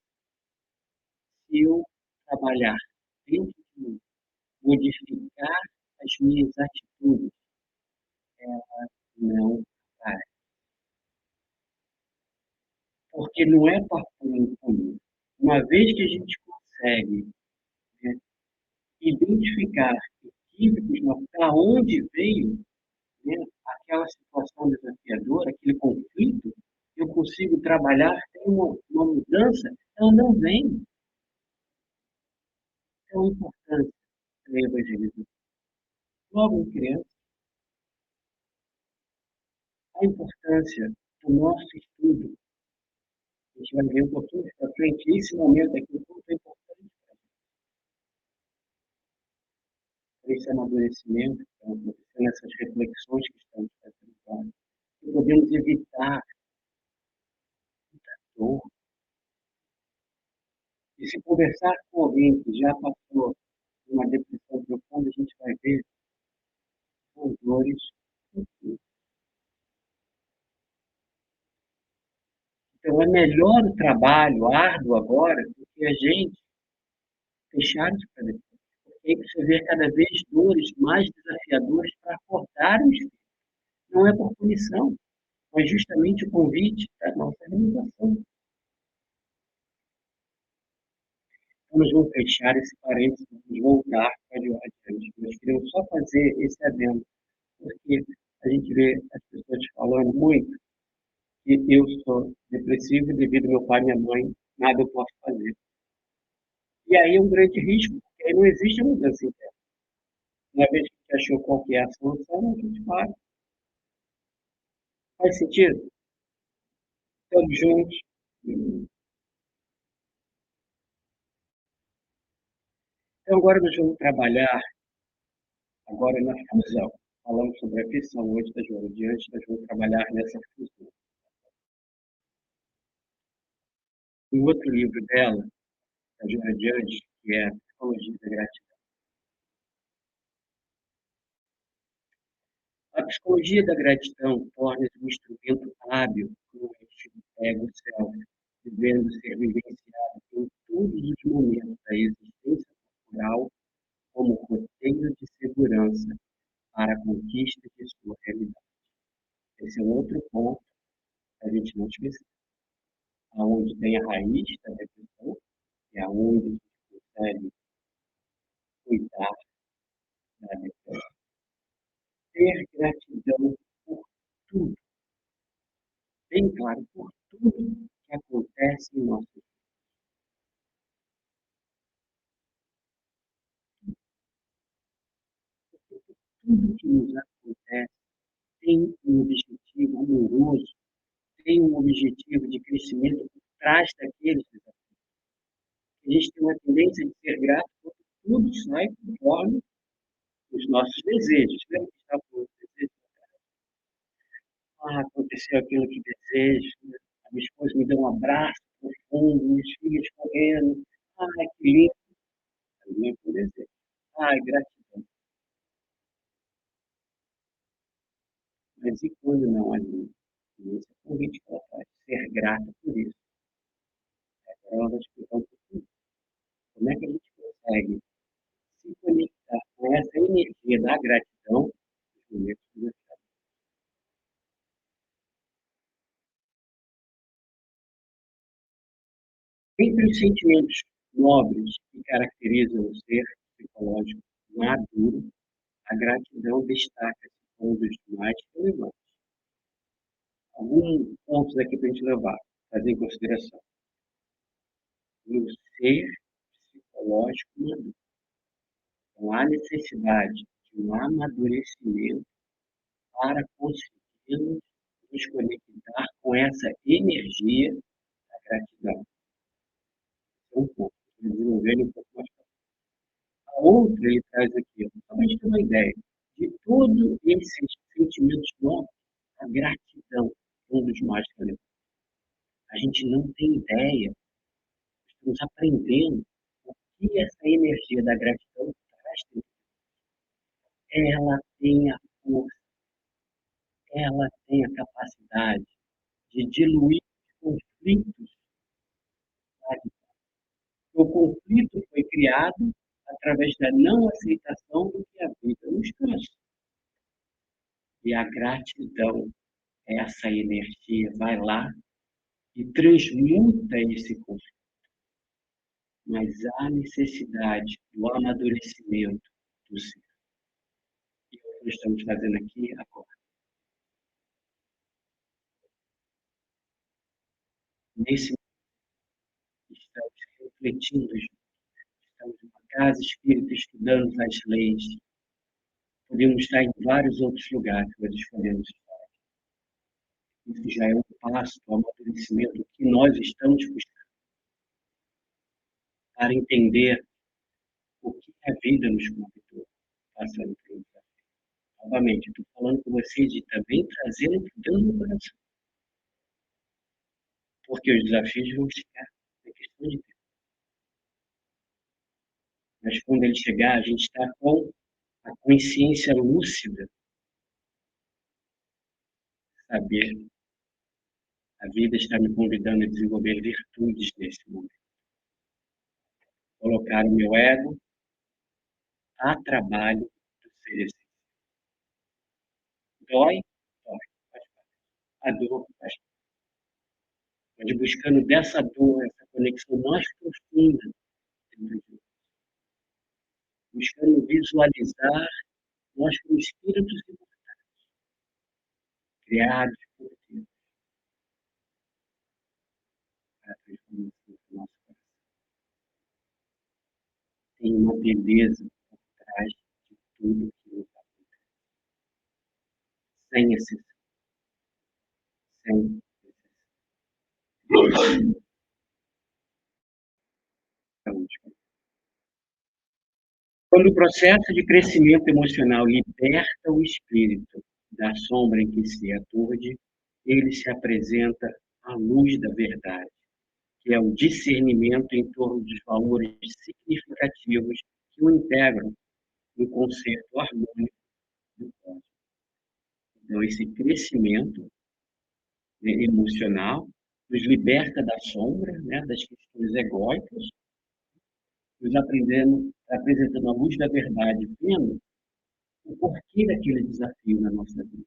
se eu trabalhar dentro de mim, modificar as minhas atitudes, ela não vai. Porque não é papinho comum. Uma vez que a gente consegue, né, identificar equívocos para onde veio, né, aquela situação desafiadora, aquele conflito, eu consigo trabalhar, tem uma mudança, ela não vem. Então, a importância da evangelização. Logo em criança, a importância do nosso estudo. A gente vai ver um pouquinho mais para frente, esse momento aqui, o quanto é importante para esse amadurecimento, que está acontecendo, essas reflexões que estamos fazendo agora, que podemos evitar muita dor. E se conversar com alguém que já passou por uma depressão profunda, a gente vai ver as dores. Então, é melhor o trabalho árduo agora do que a gente deixar de fazer. Porque você vê cada vez dores mais desafiadoras para acordar os filhos. Não é por punição, mas justamente o convite da nossa alimentação. Então, nós vamos fechar esse parênteses, vamos voltar para adiante. Nós queremos só fazer esse adendo, porque a gente vê as pessoas falando muito que eu sou depressivo devido ao meu pai e minha mãe, nada eu posso fazer. E aí é um grande risco, porque aí não existe mudança interna. Uma vez que a gente achou qual que é a solução, a gente para. Faz sentido? Todos juntos. Então, agora nós vamos trabalhar agora na fusão. Falamos sobre a fissão hoje da Joana. Diante, nós vamos trabalhar nessa fusão. Um outro livro dela adiante, que é a psicologia da gratidão. A psicologia da gratidão torna-se um instrumento hábil no ego-self, devendo ser vivenciado em todos os momentos da existência cultural como roteiro de segurança para a conquista de sua realidade. Esse é um outro ponto que a gente não esquece, aonde tem a raiz da depressão, e aonde a gente consegue cuidar da depressão. Ter gratidão por tudo, bem claro, por tudo que acontece em nossa vida. Tudo que nos acontece tem um objetivo amoroso, tem um objetivo de crescimento por trás daqueles desafios. A gente tem uma tendência de ser grato porque tudo sai conforme os nossos desejos. Lembra que estava falando de desejos? Aconteceu aquilo que desejo. Né? A minha esposa me deu um abraço profundo, minhas filhas correndo. Que lindo. Também por desejo. Gratidão. Mas e quando não ajuda? Esse é o convite que ela faz, ser grata por isso. Agora ela vai explicar um pouquinho. Como é que a gente consegue se conectar com essa energia da gratidão nos momentos que nós estamos. Entre os sentimentos nobres que caracterizam o ser psicológico maduro, a gratidão destaca-se como um dos mais relevantes. Alguns pontos aqui para a gente levar, fazer em consideração. No ser psicológico maduro, não há necessidade de um amadurecimento para conseguirmos nos conectar com essa energia da gratidão. Um pouco, desenvolver um pouco mais. A outra, ele traz aqui, só para a gente ter uma ideia, de todos esses sentimentos novos, a gratidão é um dos mais relevantes. A gente não tem ideia, estamos aprendendo o que essa energia da gratidão traz. Ela tem a força, ela tem a capacidade de diluir conflitos. O conflito foi criado através da não aceitação do que a vida nos trouxe. E a gratidão, essa energia, vai lá e transmuta esse conflito. Mas há necessidade do amadurecimento do ser. E o que nós estamos fazendo aqui agora. Nesse momento, estamos refletindo, estamos numa casa espírita estudando as leis. Podemos estar em vários outros lugares, mas escolhemos estar. Isso já é um passo do amadurecimento que nós estamos buscando para entender o que a vida nos convidou passando por um desafio. Novamente, estou falando com vocês e também trazendo dentro do coração. Porque os desafios vão chegar, é questão de tempo. Mas quando ele chegar, a gente está com a consciência lúcida, saber a vida está me convidando a desenvolver virtudes nesse momento. Colocar o meu ego a trabalho do ser essencial. Dói? Dói. Faz parte. A dor faz parte. Mas buscando dessa dor, essa conexão mais profunda dentro de nós. Buscando visualizar nós como espíritos imortais, criados por Deus, para a transformação do nosso coração. Tem uma beleza por trás de tudo que nos acontece. Sem exceção. Sem exceção. Quando o processo de crescimento emocional liberta o espírito da sombra em que se aturde, ele se apresenta à luz da verdade, que é o discernimento em torno dos valores significativos que o integram no conceito harmônico do cosmos. Então, esse crescimento, né, emocional nos liberta da sombra, né, das questões egóicas, nos apresentando a luz da verdade, vendo o porquê daquele desafio na nossa vida.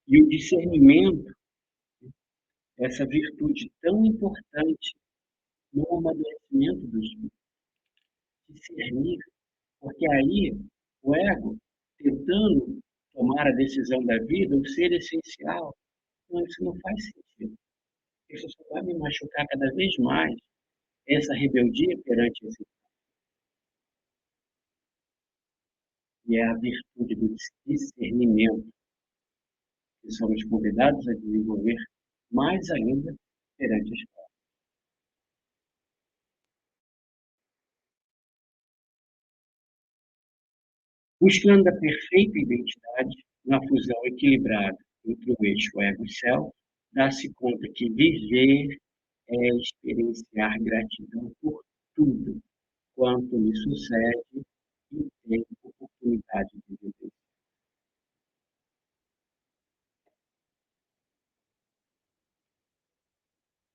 E o discernimento, essa virtude tão importante no amadurecimento do espírito, discernir, porque aí o ego, tentando tomar a decisão da vida, o ser essencial, não, isso não faz sentido. Isso só vai me machucar cada vez mais, essa rebeldia perante esse. E é a virtude do discernimento que somos convidados a desenvolver mais ainda perante a escola. Buscando a perfeita identidade na fusão equilibrada entre o eixo ego e céu, dá-se conta que viver é experienciar gratidão por tudo quanto lhe sucede e ter oportunidade de viver.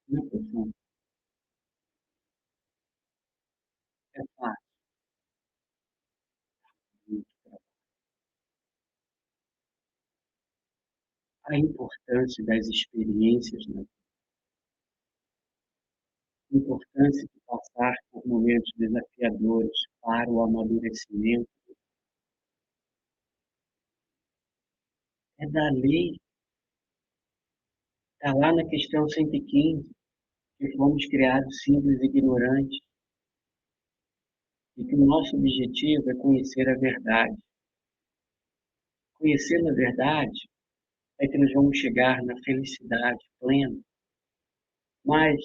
Não é profundo? É fácil. A importância das experiências, né? A importância de passar por momentos desafiadores para o amadurecimento é da lei. Está lá na questão 115, que fomos criados simples e ignorantes, e que o nosso objetivo é conhecer a verdade. Conhecer a verdade é que nós vamos chegar na felicidade plena. Mas,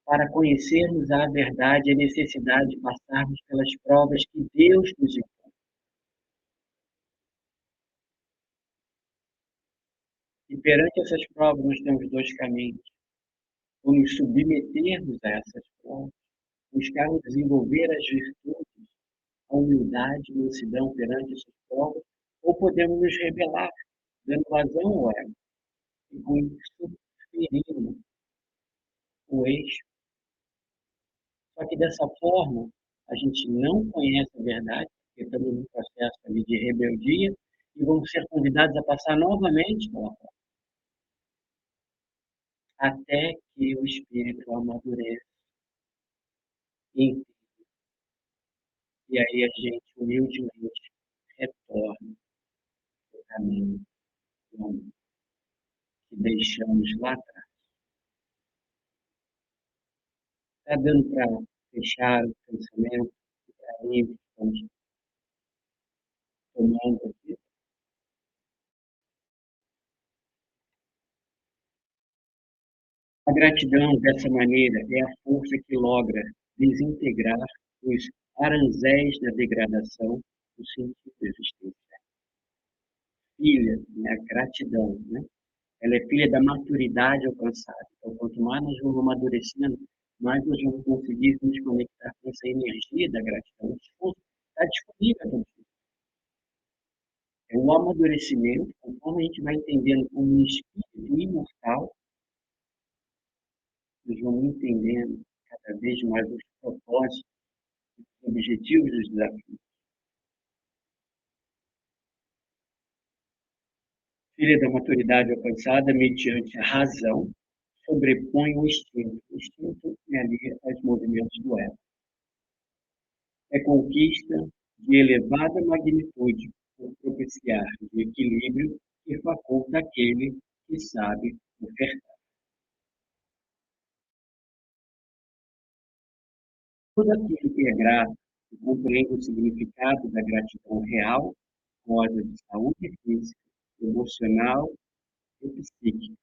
para conhecermos a verdade, é necessidade de passarmos pelas provas que Deus nos impõe. E perante essas provas, nós temos dois caminhos. Ou nos submetermos a essas provas, buscarmos desenvolver as virtudes, a humildade, a mansidão perante essas provas, ou podemos nos rebelar, dando vazão ao ego, e com isso ferir o eixo. Só que dessa forma, a gente não conhece a verdade, porque estamos num processo ali de rebeldia, e vamos ser convidados a passar novamente pela prova, até que o espírito amadureça. E aí a gente humildemente retorna ao caminho que deixamos lá atrás. Está dando para fechar o pensamento, o caminho que estamos tomando aqui? A gratidão, dessa maneira, é a força que logra desintegrar os aranzéis da degradação do sentido existencial. Filha, né, a gratidão, né? Ela é filha da maturidade alcançada. Então, quanto mais nós vamos amadurecendo, mais nós vamos conseguir nos conectar com essa energia da gratidão. Está disponível a todos. É o amadurecimento, conforme a gente vai entendendo como um espírito imortal, nós vamos entendendo cada vez mais os propósitos, os objetivos dos desafios. Filha da maturidade alcançada, mediante a razão, sobrepõe o instinto. O instinto é ali os movimentos do ego. É conquista de elevada magnitude por propiciar o equilíbrio que faculta aquele que sabe ofertar. Todo aquele que é grato e compreende o significado da gratidão real, goza de saúde física, emocional e psíquica,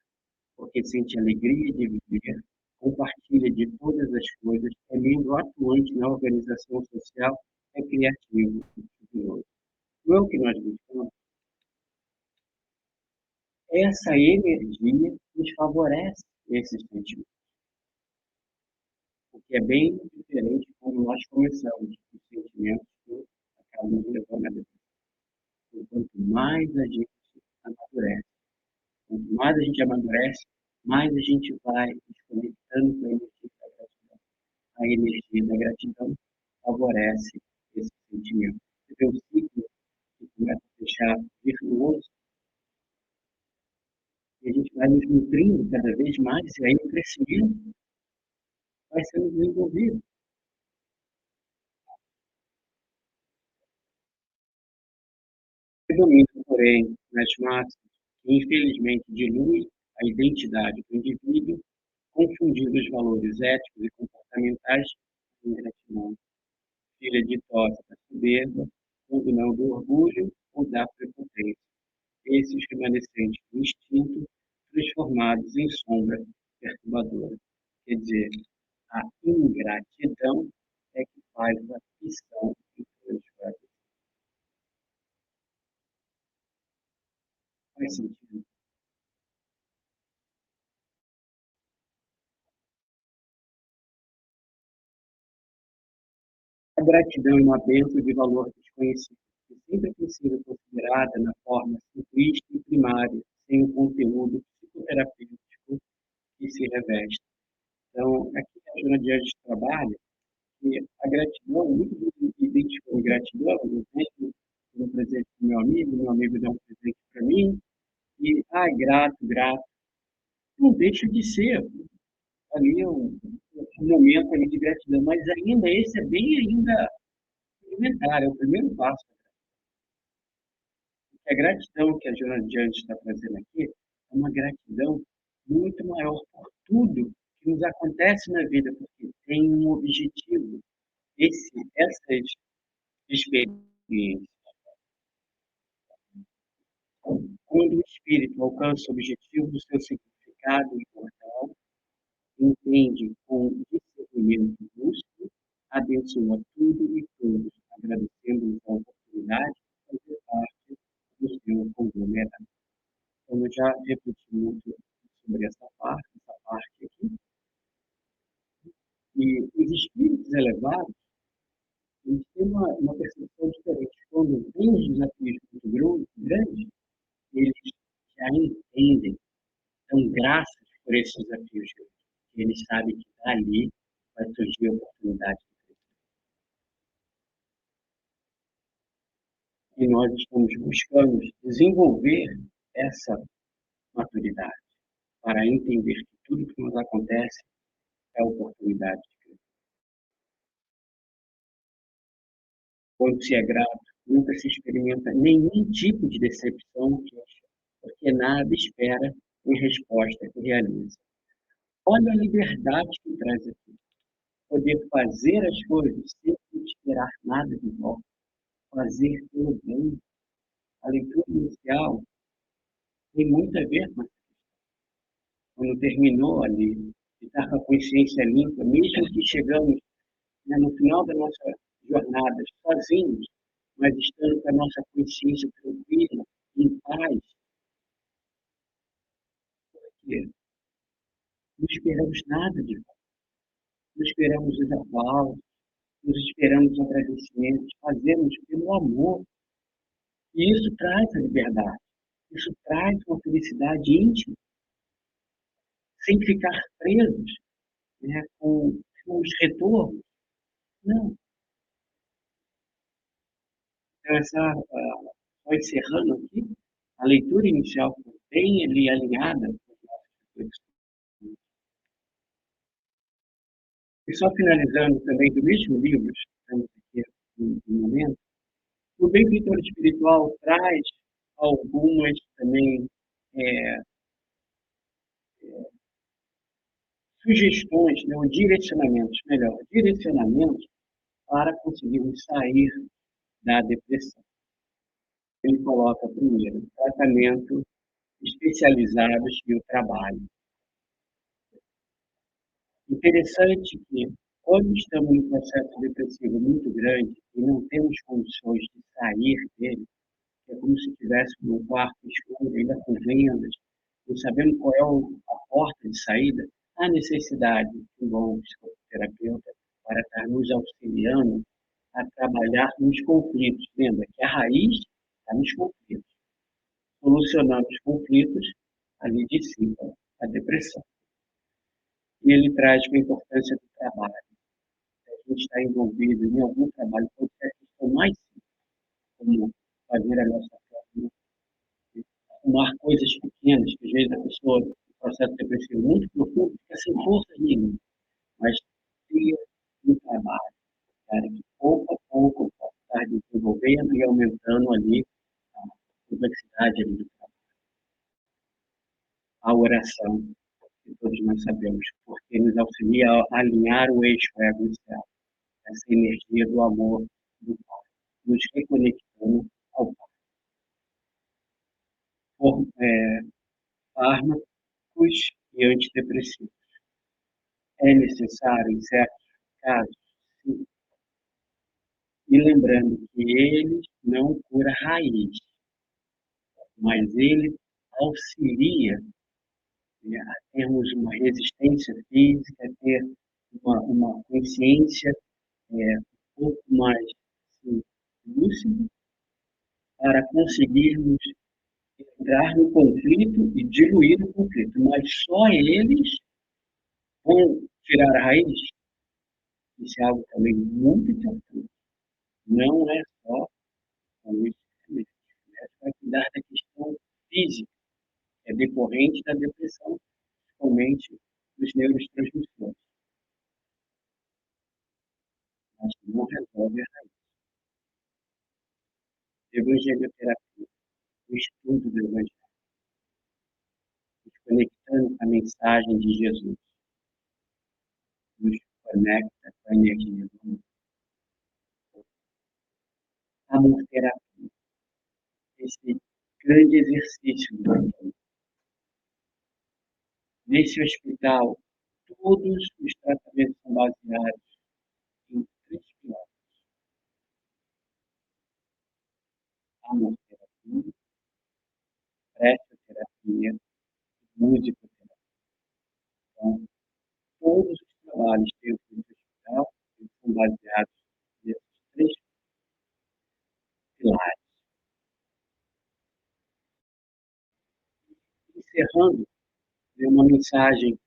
porque sente alegria de viver, compartilha de todas as coisas, é membro atuante na organização social, é criativo e estudioso. Não é o que nós buscamos? Essa energia nos favorece esse sentimento. que é bem diferente quando nós começamos os sentimentos que acabam nos levando à depressão. E quanto mais a gente amadurece, quanto mais a gente amadurece, mais a gente vai desconectando com a energia da gratidão. A energia da gratidão favorece esse sentimento. Você vê o ciclo que começa a deixar virtuoso, e a gente vai nos nutrindo cada vez mais, e aí o crescimento vai sendo desenvolvido. Predomina, porém, nas massas, que infelizmente dilui a identidade do indivíduo, confundindo os valores éticos e comportamentais com gratidão. Filha ditosa da soberba, quando não do orgulho ou da prepotência. Esses remanescentes do instinto transformados em sombra perturbadora. Quer dizer, a ingratidão é que faz a fissão entre os vários. Faz sentido. A gratidão é uma bênção de valor desconhecido, que sempre tem sido considerada na forma simplista e primária, sem o conteúdo psicoterapêutico que se reveste. Então, aqui a Joana de Anjos trabalha que a gratidão, muito identificou a gratidão, eu tenho um presente para meu amigo dá um presente para mim, e, grato, grato. Não deixa de ser ali um momento ali de gratidão, mas ainda esse é bem ainda elementar, é o primeiro passo. A gratidão que a Joana de Anjos está trazendo aqui é uma gratidão muito maior por tudo que nos acontece na vida, porque tem um objetivo. Essas experiências, quando o espírito alcança o objetivo do seu significado imortal, entende com discernimento justo, abençoa tudo e todos, agradecendo-lhes a oportunidade de fazer parte do seu conglomerado. Então, eu já refleti muito sobre essa parte aqui, e os espíritos elevados, eles têm uma percepção diferente. Quando vem os desafios muito grandes, eles já entendem, dão graças por esses desafios. Eles sabem que dali vai surgir a oportunidade de crescer. E nós estamos buscando desenvolver essa maturidade para entender que tudo que nos acontece é oportunidade de crescer. Quando se é grato, nunca se experimenta nenhum tipo de decepção, porque nada espera em resposta que realiza. Olha a liberdade que traz aqui. Poder fazer as coisas sem esperar nada de volta. Fazer pelo bem. A leitura inicial tem muito a ver com isso. Quando terminou ali, de estar com a consciência limpa, mesmo que chegamos no final da nossa jornada sozinhos, mas estando com a nossa consciência tranquila, em paz, porque não esperamos nada de volta. Não esperamos os aplausos, não esperamos os agradecimentos, fazemos pelo amor. E isso traz a liberdade, isso traz uma felicidade íntima, sem ficar presos, né, com os retornos. Não. Então, só encerrando aqui, a leitura inicial bem ali alinhada com as nossas reflexões. E só finalizando também do mesmo livro, estamos aqui no momento, o benfeitor espiritual traz algumas também sugestões, né, ou direcionamentos, melhor, direcionamentos para conseguirmos sair da depressão. Ele coloca primeiro tratamento especializados e o trabalho. Interessante que, quando estamos em um processo depressivo muito grande e não temos condições de sair dele, é como se estivéssemos num quarto escuro, ainda com vendas, não sabendo qual é a porta de saída, há necessidade de um bom psicoterapeuta para estar nos auxiliando a trabalhar nos conflitos. Lembra que a raiz está nos conflitos. Solucionando os conflitos, ali dissipa a depressão. E ele traz a importância do trabalho. A gente está envolvido em algum trabalho, pode ser a questão mais simples, como fazer a nossa própria, arrumar coisas pequenas, que às vezes a pessoa, no processo depressivo muito profundo, fica sem força nenhuma, mas ter um trabalho, cara, que pouco a pouco pode estar desenvolvendo e aumentando ali a complexidade ali do trabalho. A oração, que todos nós sabemos, porque nos auxilia a alinhar o eixo ego e céu, essa energia do amor do Pai, nos reconectando ao Pai. Fármacos e antidepressivos. É necessário, em certos casos, sim. E lembrando que eles não curam a raiz, mas ele auxilia, né, a termos uma resistência física, a ter uma consciência um pouco mais assim, lúcida, para conseguirmos entrar no conflito e diluir o conflito. Mas só eles vão tirar a raiz. Isso é algo também muito importante. Não é só o medicamento. Vai cuidar da questão física, que é decorrente da depressão, principalmente dos neurotransmissores. Mas não resolve a raiz. Evangelioterapia, o estudo do Evangelho, nos conectando com a mensagem de Jesus, nos conecta com a energia do amor. Amor-terapia, esse grande exercício do amor. Nesse hospital, todos os tratamentos são baseados em 3 pilares: amor-terapia, pressoterapia e musicoterapia. Então, todos os trabalhos dentro do hospital são baseados nesses 3 pilares. Encerrando, é uma mensagem,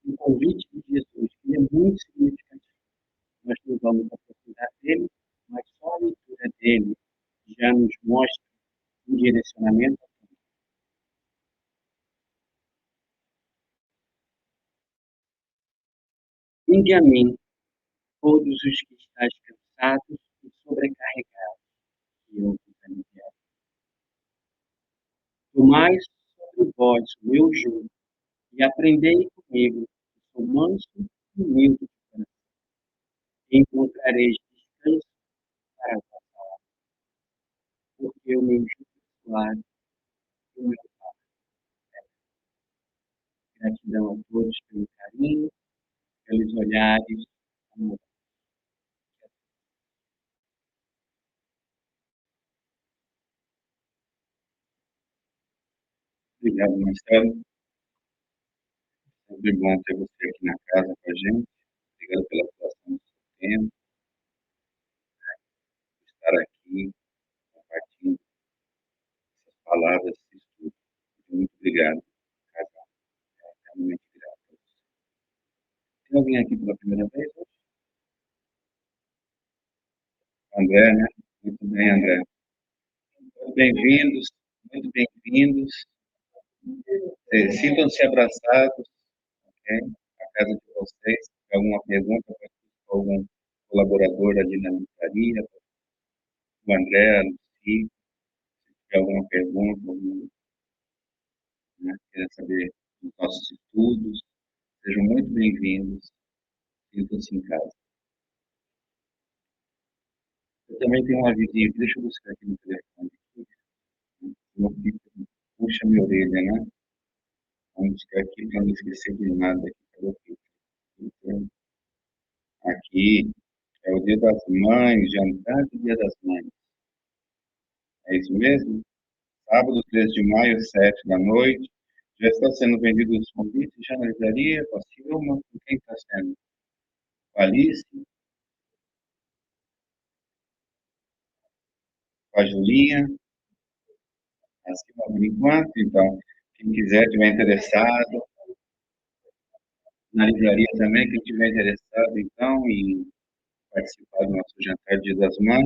um convite de Jesus, que é muito significativo. Nós não vamos aprofundar dele, mas só a leitura dele já nos mostra um direcionamento. Vinde a mim, todos os que estáis cansados e sobrecarregados, e eu vos aliviarei. Tomai sobre vós o meu jugo e aprendei comigo, que sou manso e humilde de coração, e encontrareis descanso para a vossa alma, porque o meu jugo é suave e o meu fardo é leve. Gratidão a todos pelo carinho, pelos olhares amorosos. Obrigado, Marcelo. Sempre bom ter você aqui na casa com a gente. Obrigado pela doação do seu tempo, por estar aqui, compartilhando essas palavras, esse estudo. Muito obrigado, casal. Realmente grato a você. Tem alguém aqui pela primeira vez hoje? André, né? Muito bem, André. Muito bem-vindos, muito bem-vindos. Sintam-se abraçados, ok? A casa de vocês. Se tiver alguma pergunta para algum colaborador da dinamizaria, o André, a Luci, se tiver alguma pergunta, né, queira saber dos nossos estudos, sejam muito bem-vindos. Sintam-se em casa. Eu também tenho um avisinho aqui, deixa eu buscar aqui no telefone. Puxa minha orelha, né? Vamos buscar aqui para não esquecer de nada aqui. Então, aqui é o Dia das Mães, jantar do Dia das Mães. É isso mesmo? Sábado, 13 de maio, 7 da noite, Já está sendo vendido os convites já na livraria, com a Silma, com quem está sendo? Com a Alice, com a Julinha, a Silma por enquanto, então, quem quiser, tiver interessado, na livraria também, quem tiver interessado, então, em participar do nosso jantar Dia das Mães,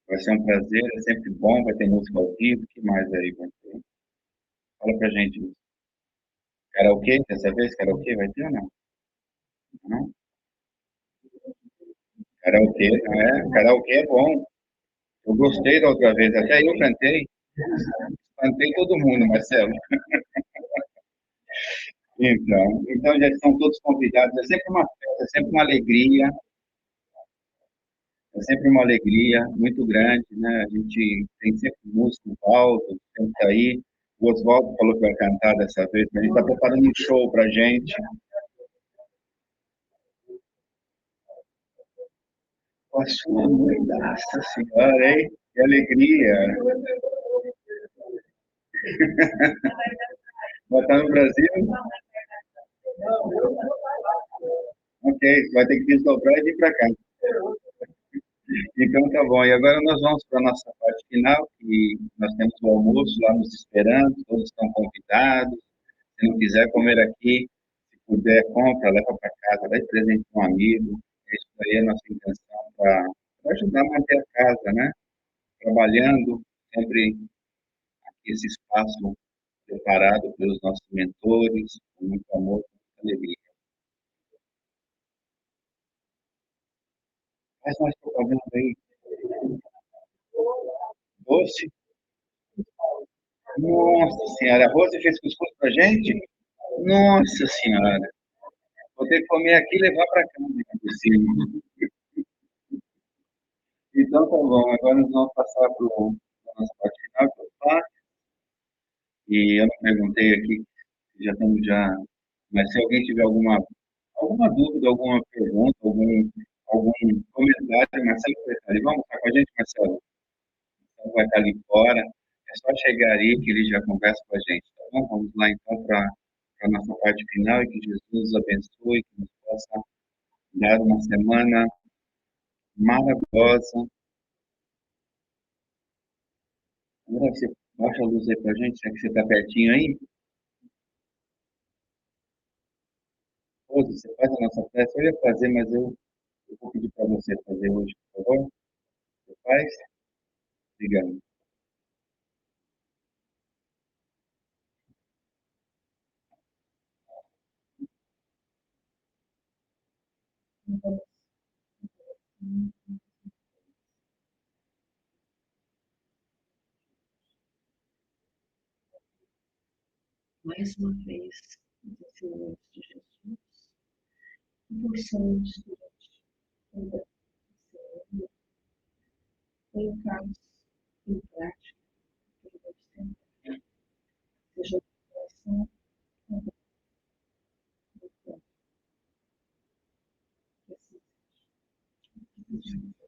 vai ser um prazer, é sempre bom, vai ter música ao vivo, o que mais aí vai ter? Fala pra gente. Karaokê, dessa vez, karaokê vai ter ou não? Não? Karaokê, não é? Karaokê é bom. Eu gostei da outra vez, até eu cantei. Cantei todo mundo, Marcelo. Então já estão todos convidados. É sempre uma festa, é sempre uma alegria. É sempre uma alegria muito grande, né? A gente tem sempre música, o Oswaldo, sempre tá aí. O Oswaldo falou que vai cantar dessa vez, mas a gente está preparando um show pra gente. Com a sua mãe, nossa senhora, hein? Que alegria! Vai estar no Brasil? Ok, vai ter que desdobrar e vir para cá. Então tá bom. E agora nós vamos para a nossa parte final, que nós temos o almoço lá nos esperando, todos estão convidados. Se não quiser comer aqui, se puder, compra, leva para casa, dá de presente para um amigo. Isso aí é a nossa intenção para ajudar a manter a casa, né? Trabalhando, sempre aqui esse espaço preparado pelos nossos mentores, com muito amor, com muita alegria. Faz mais propaganda aí. Doce? Nossa senhora, a Rose fez cuscuz pra gente? Nossa senhora, vou ter que comer aqui e levar para casa, por cima. Então tá bom, agora nós vamos passar para a nossa parte final, que eu faço. E eu não perguntei aqui, já, mas se alguém tiver alguma dúvida, alguma pergunta, algum comentário, Marcelo vai estar ali. Vamos estar com a gente, Marcelo? Marcelo vai estar ali fora. É só chegar aí que ele já conversa com a gente, tá bom? Vamos lá então para a nossa parte final e que Jesus nos abençoe, que nos possa dar uma semana maravilhosa. Agora você baixa a luz aí para a gente, já que você está pertinho aí. Pô, você faz a nossa festa. Eu ia fazer, mas eu vou pedir para você fazer hoje, por favor. Você faz? Obrigado. Mais uma vez, nos ensinamentos de Jesus, que possamos, durante toda a semana, colocarmos em prática o que Deus tem, seja no coração ou no corpo, que assim seja.